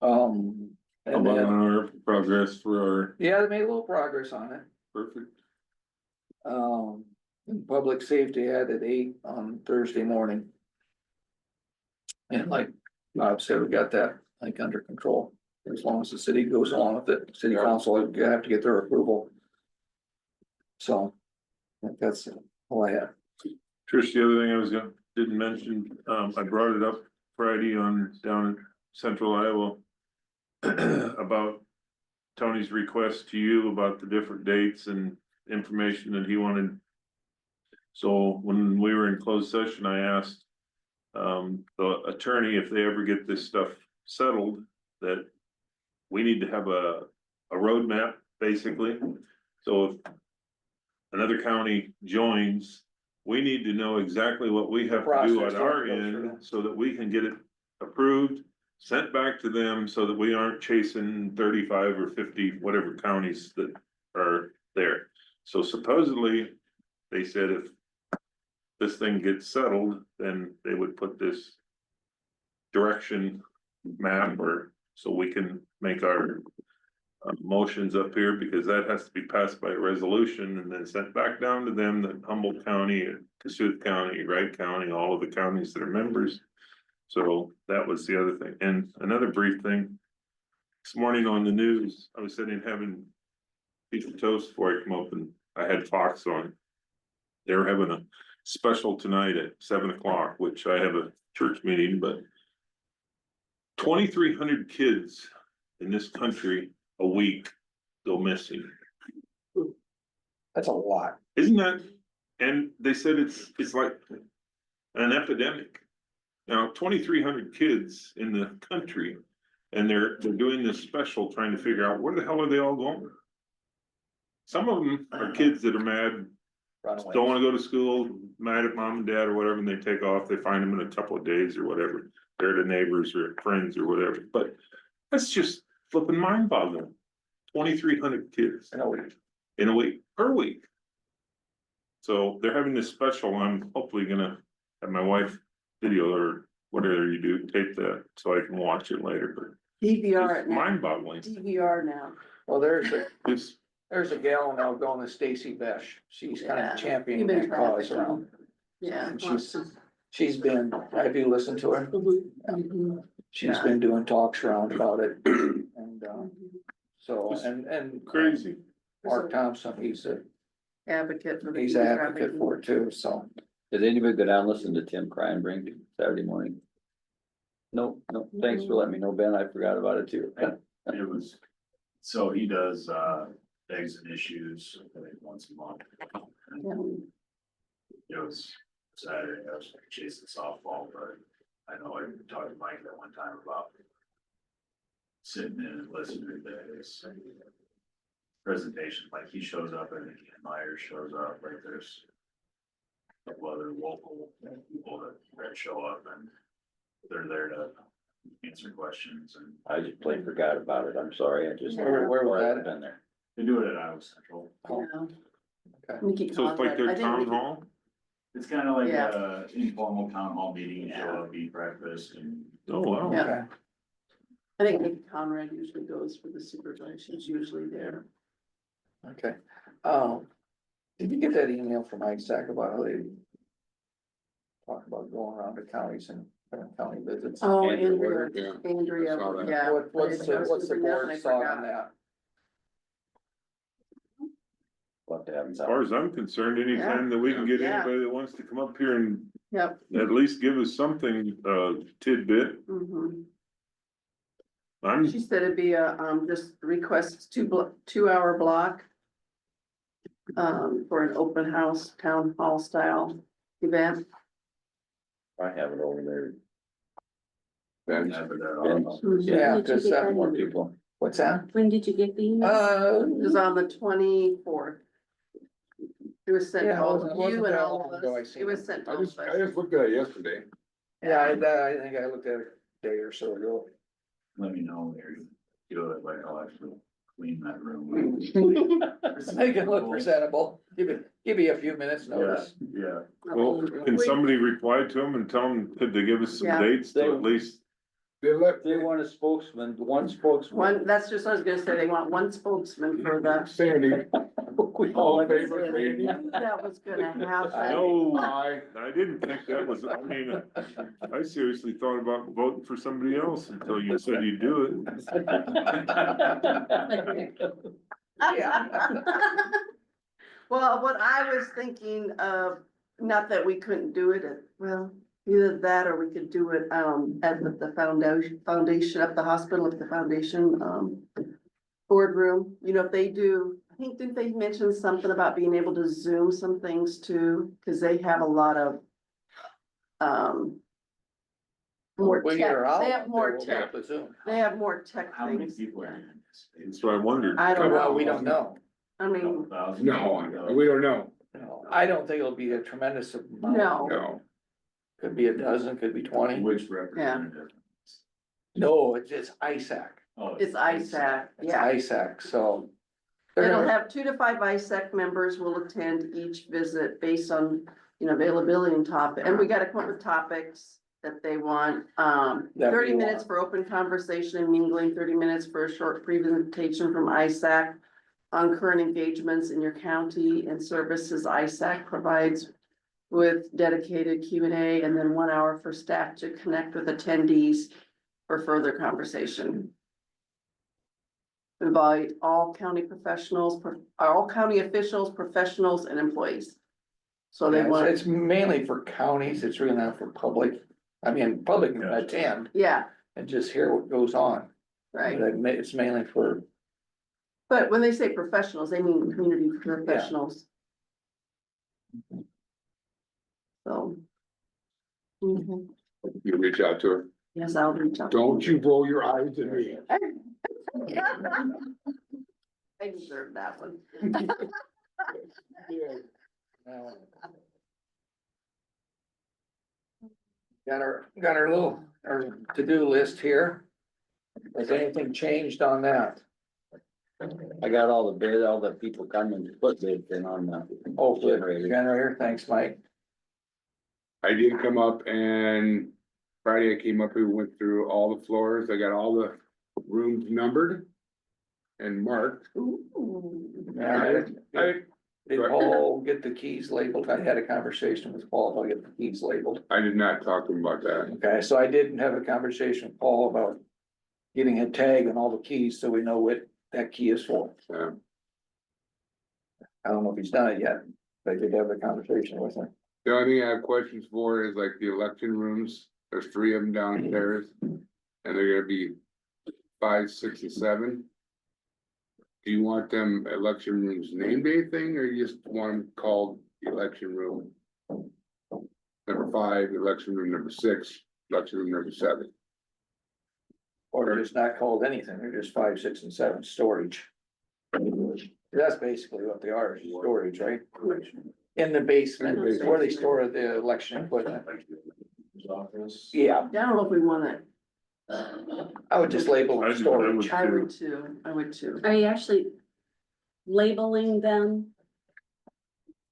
[SPEAKER 2] How
[SPEAKER 1] And
[SPEAKER 2] about
[SPEAKER 1] then,
[SPEAKER 2] our progress for our,
[SPEAKER 1] yeah, they made a little progress on it.
[SPEAKER 2] perfect,
[SPEAKER 1] And public safety had at 8 on Thursday morning. And like Bob said, we got that like under control, as long as the city goes along with it, city council, you have to get their approval. So, I think that's all I have.
[SPEAKER 2] Trish, the other thing I was didn't mention, I brought it up Friday down in central Iowa. About Tony's request to you about the different dates and information that he wanted. So when we were in closed session, I asked the attorney if they ever get this stuff settled, that we need to have a roadmap, basically. So if another county joins, we need to know exactly what we have to do
[SPEAKER 1] Process
[SPEAKER 2] at our
[SPEAKER 1] to go through.
[SPEAKER 2] end so that we can get it approved, sent back to them so that we aren't chasing 35 or 50, whatever counties that are there. So supposedly, they said if this thing gets settled, then they would put this direction map or so we can make our motions up here, because that has to be passed by a resolution and then sent back down to them, that Humboldt County, Cassuth County, Wright County, all of the counties that are members. So that was the other thing. And another brief thing, this morning on the news, I was sitting having piece of toast before I come up, and I had Fox on. They were having a special tonight at 7 o'clock, which I have a church meeting, but 2,300 kids in this country a week go missing.
[SPEAKER 1] That's a lot.
[SPEAKER 2] Isn't that? And they said it's like an epidemic. Now, 2,300 kids in the country, and they're doing this special, trying to figure out where the hell are they all going? Some of them are kids that are mad,
[SPEAKER 1] Runaways.
[SPEAKER 2] don't wanna go to school, mad at mom and dad or whatever, and they take off, they find them in a couple of days or whatever. They're the neighbors or friends or whatever, but that's just flipping mind boggling. 2,300 kids
[SPEAKER 1] In a week.
[SPEAKER 2] in a week, per week. So they're having this special, I'm hopefully gonna have my wife video or whatever you do, tape that, so I can watch it later, but
[SPEAKER 3] DVR
[SPEAKER 2] it's
[SPEAKER 3] it now.
[SPEAKER 2] mind boggling.
[SPEAKER 3] DVR now.
[SPEAKER 1] Well, there's
[SPEAKER 2] It's,
[SPEAKER 1] a gal now going to Stacy Besh. She's kind
[SPEAKER 3] Yeah.
[SPEAKER 1] of championing
[SPEAKER 3] You've been
[SPEAKER 1] that cause
[SPEAKER 3] trafficking.
[SPEAKER 1] around.
[SPEAKER 3] Yeah.
[SPEAKER 1] And she's been, have you listened to her?
[SPEAKER 3] Mhm.
[SPEAKER 1] She's been doing talks around about it. And, so,
[SPEAKER 2] Just
[SPEAKER 1] and.
[SPEAKER 2] crazy.
[SPEAKER 1] Mark Thompson, he's
[SPEAKER 3] Advocate for. the
[SPEAKER 1] an advocate for it too, so.
[SPEAKER 4] Did anybody go down and listen to Tim Cry and bring Saturday morning? No, thanks for letting me know, Ben, I forgot about it too.
[SPEAKER 8] It was, so he does, eggs and issues, I think once a month. It was Saturday, I was chasing softball, but I know I talked to Mike at one time about sitting in and listening to his presentation, like he shows up and Myers shows up, like there's a couple other local people that show up and they're there to answer questions, and
[SPEAKER 4] I just plain forgot about it, I'm sorry, I just.
[SPEAKER 1] Where was that?
[SPEAKER 4] I've been there.
[SPEAKER 8] they do it at Iowa Central.
[SPEAKER 2] So it's like their town hall?
[SPEAKER 8] It's kind of like
[SPEAKER 3] Yeah.
[SPEAKER 8] a informal town hall meeting, you show up, eat breakfast and.
[SPEAKER 2] Oh, wow.
[SPEAKER 3] Yeah.
[SPEAKER 1] Okay.
[SPEAKER 3] I think Nick Conrad usually goes for the supervisors, usually there.
[SPEAKER 1] Okay, did you get that email from Isaac about how they talk about going around to counties and having county visits?
[SPEAKER 3] Oh,
[SPEAKER 4] Andrea,
[SPEAKER 3] Andrea,
[SPEAKER 5] I saw that.
[SPEAKER 3] yeah.
[SPEAKER 1] What's
[SPEAKER 3] I was
[SPEAKER 1] the
[SPEAKER 3] gonna bring that up and I
[SPEAKER 1] board's thought
[SPEAKER 3] forgot.
[SPEAKER 1] on that?
[SPEAKER 4] We'll have to have
[SPEAKER 2] As far as I'm concerned, anytime that we can get
[SPEAKER 3] Yeah.
[SPEAKER 2] anybody that wants to come up here and
[SPEAKER 3] Yep.
[SPEAKER 2] at least give us something, tidbit,
[SPEAKER 3] Mhm.
[SPEAKER 2] I'm,
[SPEAKER 3] She said it'd be a, just request 2 hour block. For an open house, town hall style event.
[SPEAKER 4] I have it over there.
[SPEAKER 5] Ben,
[SPEAKER 8] Yeah, but,
[SPEAKER 1] Yeah,
[SPEAKER 10] When did you
[SPEAKER 1] cause
[SPEAKER 10] get that
[SPEAKER 1] more
[SPEAKER 10] email?
[SPEAKER 1] people. What's that?
[SPEAKER 10] When did you get the email?
[SPEAKER 3] It was on the 24th. It was sent
[SPEAKER 1] Yeah,
[SPEAKER 3] to
[SPEAKER 1] it
[SPEAKER 3] all
[SPEAKER 1] wasn't-
[SPEAKER 3] of
[SPEAKER 1] wasn't
[SPEAKER 3] you and
[SPEAKER 1] that
[SPEAKER 3] all
[SPEAKER 1] long
[SPEAKER 3] of
[SPEAKER 1] ago I
[SPEAKER 3] us.
[SPEAKER 1] seen
[SPEAKER 3] It was
[SPEAKER 1] it.
[SPEAKER 3] sent to
[SPEAKER 5] I
[SPEAKER 3] all
[SPEAKER 5] just,
[SPEAKER 3] of
[SPEAKER 5] I
[SPEAKER 3] us.
[SPEAKER 5] just looked at it yesterday.
[SPEAKER 1] Yeah, I think I looked at it a day or so ago.
[SPEAKER 8] let me know, Mary, do it, like, I'll actually clean that room.
[SPEAKER 1] Make it look presentable. Give me a few minutes notice.
[SPEAKER 8] Yeah,
[SPEAKER 2] Well, can somebody reply to them and tell them, could they give us some
[SPEAKER 3] Yeah.
[SPEAKER 2] dates to at least?
[SPEAKER 5] They left,
[SPEAKER 4] They want a spokesman, one spokesman.
[SPEAKER 3] That's just what I was gonna say. They want one spokesman for the.
[SPEAKER 5] Sandy,
[SPEAKER 4] We
[SPEAKER 5] all
[SPEAKER 4] call
[SPEAKER 5] in
[SPEAKER 4] it
[SPEAKER 5] favor, Sandy?
[SPEAKER 3] That was gonna happen.
[SPEAKER 2] No,
[SPEAKER 5] Aye.
[SPEAKER 2] I didn't think that was, I mean, I seriously thought about voting for somebody else until you said you'd do
[SPEAKER 1] Yeah.
[SPEAKER 3] Well, what I was thinking of, not that we couldn't do it, well, either that or we could do it, at the foundation at the hospital, at the foundation, boardroom. You know, if they do, I think, didn't they mention something about being able to Zoom some things too? Cause they have a lot of, more
[SPEAKER 1] We
[SPEAKER 3] tech,
[SPEAKER 1] get her out
[SPEAKER 3] they have
[SPEAKER 1] there,
[SPEAKER 3] more
[SPEAKER 1] we'll
[SPEAKER 3] tech,
[SPEAKER 1] have to Zoom.
[SPEAKER 3] they have more tech
[SPEAKER 8] how many
[SPEAKER 3] things.
[SPEAKER 8] people are in this?
[SPEAKER 2] it. That's what I wondered.
[SPEAKER 3] I don't
[SPEAKER 1] Well,
[SPEAKER 3] know.
[SPEAKER 1] we don't know.
[SPEAKER 3] I mean,
[SPEAKER 5] No, we don't know.
[SPEAKER 1] No, I don't think it'll be a tremendous amount.
[SPEAKER 3] No.
[SPEAKER 5] No.
[SPEAKER 1] Could be a dozen, could be 20.
[SPEAKER 8] Which representative?
[SPEAKER 1] No, it's ISAC.
[SPEAKER 8] Oh,
[SPEAKER 3] it's ISAC,
[SPEAKER 1] It's
[SPEAKER 3] yeah.
[SPEAKER 1] ISAC, so. they're
[SPEAKER 3] It'll
[SPEAKER 1] gonna-
[SPEAKER 3] have 2 to 5 ISAC members will attend each visit based on, you know, availability and topic, and we gotta come up with topics that they want.
[SPEAKER 1] That we
[SPEAKER 3] 30 minutes
[SPEAKER 1] want.
[SPEAKER 3] for open conversation and mingling, 30 minutes for a short presentation from ISAC on current engagements in your county and services ISAC provides with dedicated Q&A, and then 1 hour for staff to connect with attendees for further conversation. Invite all county professionals, all county officials, professionals, and employees. So they
[SPEAKER 1] Yeah,
[SPEAKER 3] want,
[SPEAKER 1] it's mainly for counties, it's really not for public. I mean, public can attend
[SPEAKER 3] yeah,
[SPEAKER 1] and just hear what goes on.
[SPEAKER 3] right.
[SPEAKER 1] But it's mainly for,
[SPEAKER 3] But when they say professionals, they mean community professionals. So. Mhm.
[SPEAKER 5] You reach out to her.
[SPEAKER 3] Yes, I'll reach out.
[SPEAKER 5] Don't you roll your eyes at me.
[SPEAKER 3] I deserve that one.
[SPEAKER 1] got our little, our to-do list here. Has anything changed on that?
[SPEAKER 4] I got all the bid, all the people coming to put bids in on the
[SPEAKER 1] Oh, for the
[SPEAKER 4] generator.
[SPEAKER 1] generator, thanks, Mike.
[SPEAKER 5] I did come up and Friday I came up, we went through all the floors. I got all the rooms numbered and marked.
[SPEAKER 1] Yeah,
[SPEAKER 5] I,
[SPEAKER 1] Did Paul get the keys labeled? I had a conversation with Paul about getting the keys labeled.
[SPEAKER 5] I did not talk to him about that.
[SPEAKER 1] Okay, so I didn't have a conversation with Paul about getting a tag on all the keys so we know what that key is for. I don't know if he's done it yet, but I did have a conversation with him.
[SPEAKER 5] The only thing I have questions for is like the election rooms. There's 3 of them downstairs. And they're gonna be 5, 6, and 7. Do you want them election rooms named anything, or you just want them called election room? Number 5, election room number 6, election room number 7.
[SPEAKER 1] Or they're just not called anything, they're just 5, 6, and 7 storage. That's basically what they are, is storage, right? In the basement, where they store the election equipment.
[SPEAKER 8] Office.
[SPEAKER 1] Yeah,
[SPEAKER 3] I don't know if we wanna,
[SPEAKER 1] I would just label
[SPEAKER 2] I
[SPEAKER 1] it
[SPEAKER 2] would
[SPEAKER 1] storage.
[SPEAKER 3] I would too, I would too.
[SPEAKER 10] Are you actually labeling them?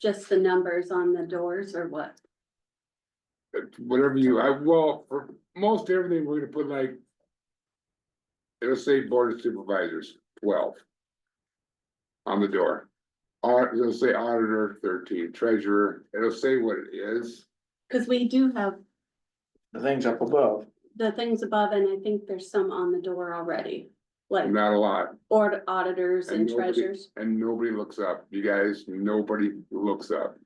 [SPEAKER 10] Just the numbers on the doors or what?
[SPEAKER 5] Whatever well, for most everything, we're gonna put like. It'll say Board of Supervisors, 12. On the door. Or it'll say Auditor 13, Treasurer, it'll say what it is.
[SPEAKER 10] Cause we do have
[SPEAKER 1] The things up above.
[SPEAKER 10] the things above and I think there's some on the door already. Like
[SPEAKER 5] Not a lot,
[SPEAKER 10] auditors and
[SPEAKER 5] nobody-
[SPEAKER 10] treasurers.
[SPEAKER 5] and nobody looks up, you guys, nobody looks up.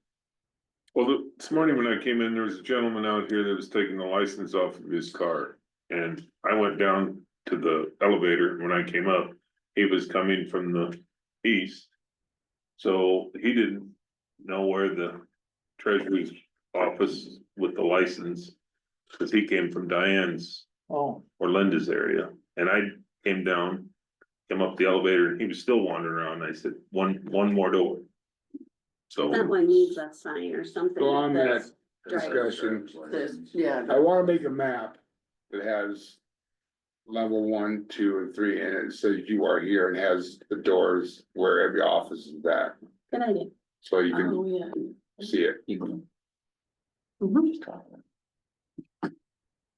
[SPEAKER 2] Well, this morning when I came in, there was a gentleman out here that was taking the license off of his car. And I went down to the elevator. When I came up, he was coming from the east. So he didn't know where the treasurer's office with the license. Cause he came from Diane's
[SPEAKER 1] Oh,
[SPEAKER 2] or Linda's area, and I came down, came up the elevator, and he was still wandering around. I said, one more door. So,
[SPEAKER 10] That one needs a sign or something.
[SPEAKER 5] So on that
[SPEAKER 10] that's driver's
[SPEAKER 5] discussion,
[SPEAKER 3] This, yeah.
[SPEAKER 5] I wanna make a map that has level 1, 2, and 3, and it says you are here and has the doors where every office is at,
[SPEAKER 10] Good idea.
[SPEAKER 5] so you can
[SPEAKER 3] Oh, yeah.
[SPEAKER 5] see it.
[SPEAKER 4] You can-
[SPEAKER 3] Mhm.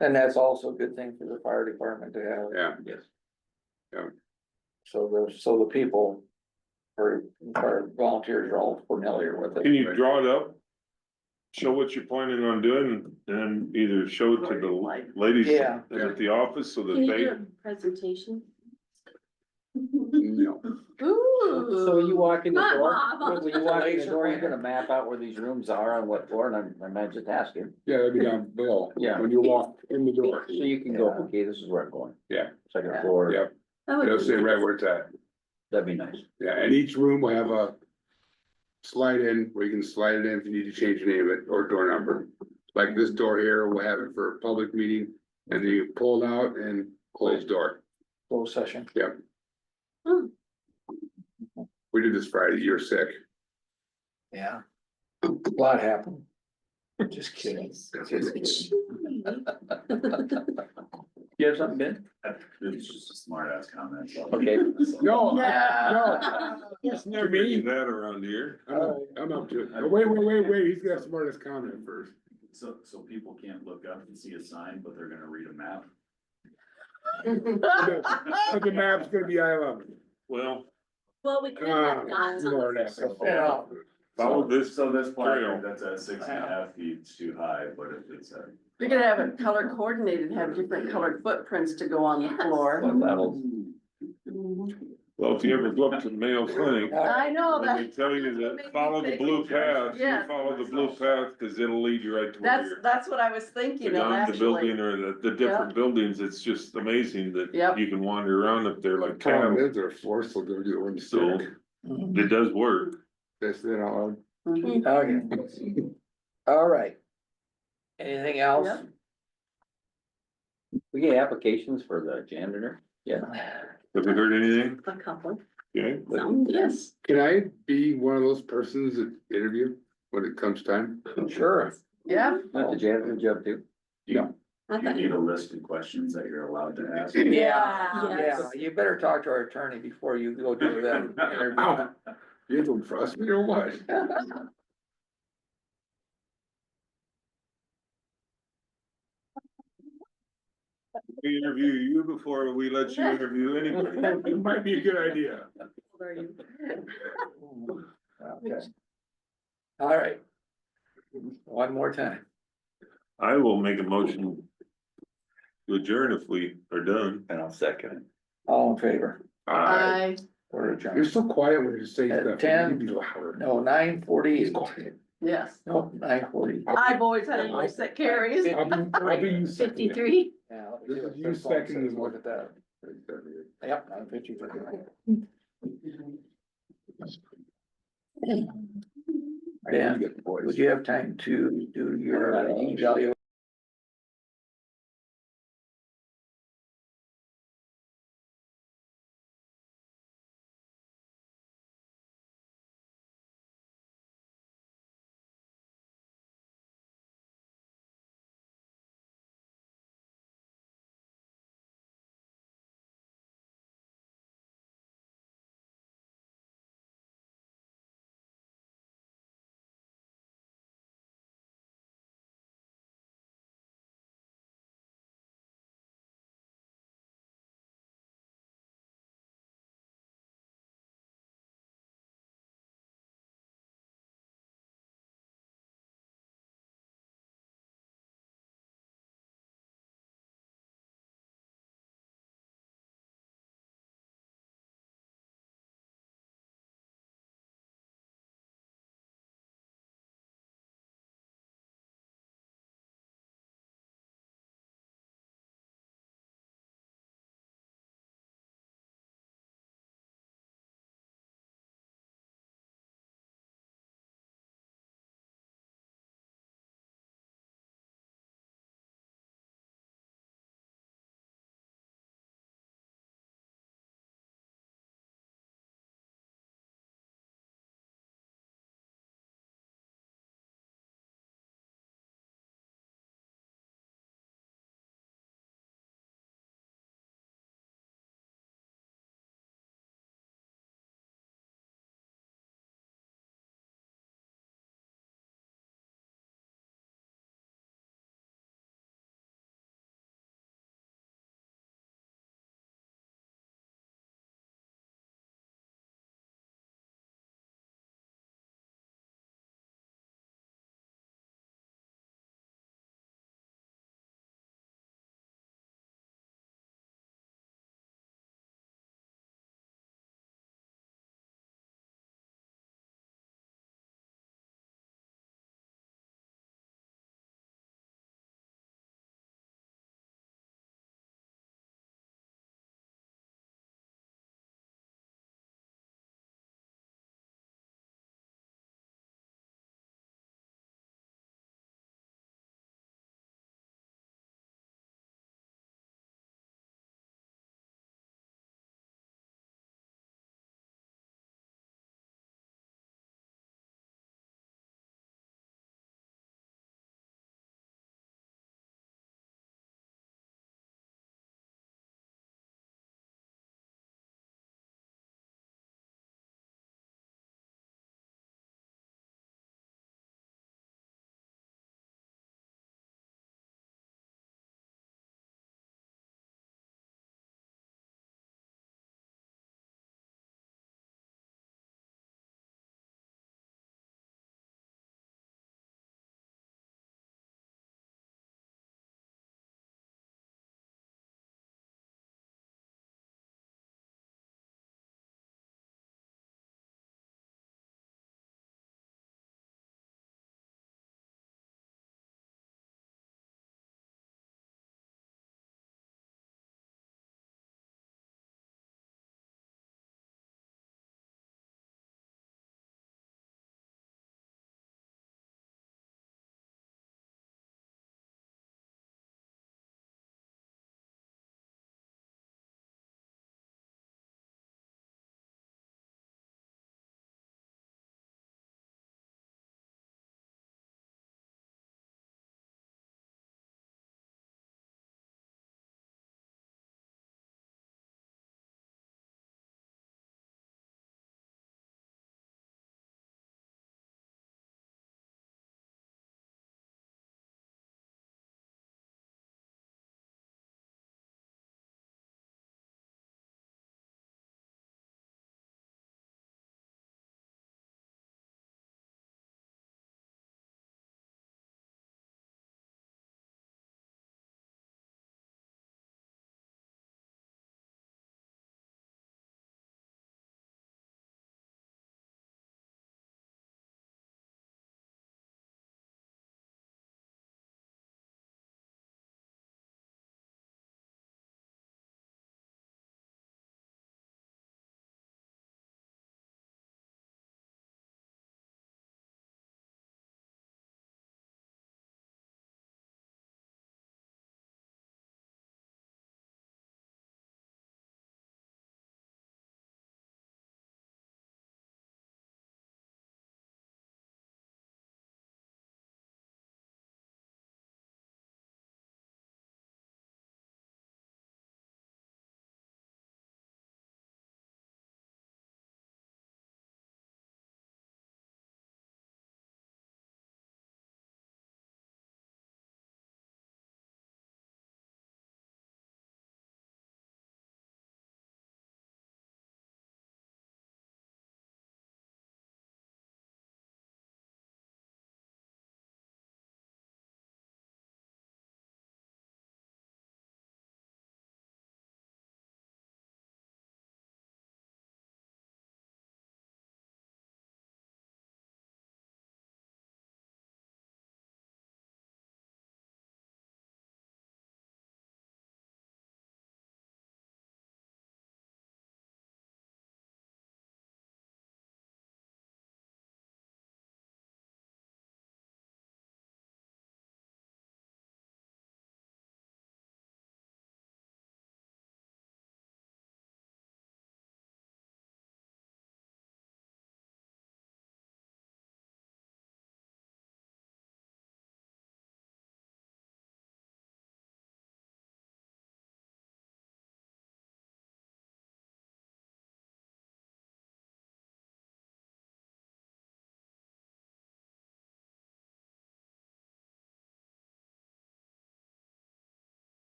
[SPEAKER 1] and that's also a good thing for the fire department to have.
[SPEAKER 5] Yeah,
[SPEAKER 4] Yes.
[SPEAKER 1] So the people or volunteers are all familiar with
[SPEAKER 2] can
[SPEAKER 1] it.
[SPEAKER 2] you draw it up? Show what you're planning on doing, and either show it to the ladies
[SPEAKER 1] Yeah.
[SPEAKER 2] at the office so that
[SPEAKER 10] Can you do
[SPEAKER 2] they.
[SPEAKER 10] a presentation?
[SPEAKER 5] no,
[SPEAKER 3] Ooh.
[SPEAKER 4] So you walk in the
[SPEAKER 10] Come
[SPEAKER 4] door,
[SPEAKER 10] on, Bob.
[SPEAKER 4] when you walk in the
[SPEAKER 1] Laser
[SPEAKER 4] door, you're
[SPEAKER 1] pointer.
[SPEAKER 4] gonna map out where these rooms are on what floor, and I'm just asking.
[SPEAKER 5] yeah, that'd be down below.
[SPEAKER 4] Yeah.
[SPEAKER 5] When you walk in the door,
[SPEAKER 4] So you can go,
[SPEAKER 1] Yeah.
[SPEAKER 4] okay, this is where I'm going.
[SPEAKER 5] Yeah.
[SPEAKER 4] Second
[SPEAKER 3] Yeah.
[SPEAKER 4] floor.
[SPEAKER 5] Yep.
[SPEAKER 10] That would
[SPEAKER 5] it'll
[SPEAKER 10] be
[SPEAKER 5] say right
[SPEAKER 10] nice.
[SPEAKER 5] where it's at.
[SPEAKER 4] That'd be nice.
[SPEAKER 5] Yeah, and each room will have a slide in where you can slide it in if you need to change the name of it or door number. Like this door here, we'll have it for a public meeting, and then you pull it out and close door.
[SPEAKER 1] Closed session.
[SPEAKER 10] Hmm.
[SPEAKER 5] We did this Friday, you were sick.
[SPEAKER 1] Yeah. A lot happened. Just kidding. Just kidding.
[SPEAKER 4] You have something, Ben?
[SPEAKER 8] It's just a smart ass comment. so-
[SPEAKER 4] Okay.
[SPEAKER 5] No,
[SPEAKER 3] Yeah.
[SPEAKER 5] it's near
[SPEAKER 2] Never do
[SPEAKER 5] me.
[SPEAKER 2] that around here.
[SPEAKER 5] I'm up to it. No, wait, he's got smartest comment first.
[SPEAKER 8] So people can't look up and see a sign, but they're gonna read a map.
[SPEAKER 5] But the map's gonna be I-11.
[SPEAKER 2] Well,
[SPEAKER 10] Well, we could have got some.
[SPEAKER 5] Lord, that's-
[SPEAKER 1] Yeah.
[SPEAKER 2] follow this.
[SPEAKER 8] So this
[SPEAKER 2] trail.
[SPEAKER 8] placard, that's at 6.5 feet too high, but if it's a.
[SPEAKER 3] You're gonna have it color coordinated, have different colored footprints to go on the floor.
[SPEAKER 4] What levels?
[SPEAKER 2] Well, if you ever go up to the Mayo Clinic,
[SPEAKER 3] I know
[SPEAKER 2] when they
[SPEAKER 3] that.
[SPEAKER 2] tell you to follow the blue path, you
[SPEAKER 3] Yes.
[SPEAKER 2] follow the blue path, cause it'll lead you right to where you're.
[SPEAKER 3] That's what I was thinking of
[SPEAKER 2] The
[SPEAKER 3] actually.
[SPEAKER 2] building or the different buildings, it's just amazing that
[SPEAKER 3] Yep.
[SPEAKER 2] you can wander around up there like
[SPEAKER 5] Problem
[SPEAKER 2] cattle.
[SPEAKER 5] is, their floor still gonna do one
[SPEAKER 2] So
[SPEAKER 5] stick.
[SPEAKER 2] it does work.
[SPEAKER 5] That's it all.
[SPEAKER 3] Mhm.
[SPEAKER 1] Okay. All right. Anything else?
[SPEAKER 3] Yep.
[SPEAKER 4] We get applications for the janitor? Yeah.
[SPEAKER 2] Have we heard anything?
[SPEAKER 10] A couple,
[SPEAKER 2] Okay,
[SPEAKER 10] some, yes.
[SPEAKER 5] Can I be one of those persons that interview when it comes time?
[SPEAKER 1] Sure.
[SPEAKER 3] Yeah,
[SPEAKER 4] Not the janitor job too?
[SPEAKER 5] No.
[SPEAKER 10] I
[SPEAKER 8] Do you
[SPEAKER 10] thought
[SPEAKER 8] need a list of questions that you're allowed to ask?
[SPEAKER 1] Yeah,
[SPEAKER 10] Yes.
[SPEAKER 1] yeah, you better talk to our attorney before you go do that interview.
[SPEAKER 5] You don't trust me or what?
[SPEAKER 2] we interview you before we let you interview anybody.
[SPEAKER 5] It might be a good idea.
[SPEAKER 3] How old are you?
[SPEAKER 1] Okay. All right. One more time.
[SPEAKER 2] I will make a motion to adjourn if we are done.
[SPEAKER 4] And I'll second it.
[SPEAKER 1] All in favor?
[SPEAKER 3] I,
[SPEAKER 1] We're
[SPEAKER 5] You're
[SPEAKER 1] adjourned.
[SPEAKER 5] so quiet when you say
[SPEAKER 1] At
[SPEAKER 5] stuff.
[SPEAKER 1] 10.
[SPEAKER 5] You need to be louder.
[SPEAKER 1] No, 9:40.
[SPEAKER 5] quiet.
[SPEAKER 3] yes,
[SPEAKER 1] No, 9:40.
[SPEAKER 3] I've always had a voice that carries.
[SPEAKER 5] I'll be you second.
[SPEAKER 10] 53.
[SPEAKER 1] Yeah. let me
[SPEAKER 5] This
[SPEAKER 1] see
[SPEAKER 5] is
[SPEAKER 1] what
[SPEAKER 5] you
[SPEAKER 1] the phone
[SPEAKER 5] second
[SPEAKER 1] says.
[SPEAKER 5] and
[SPEAKER 1] Look at that. Yep, 9:53. Dan, would you have time to do your evaluation?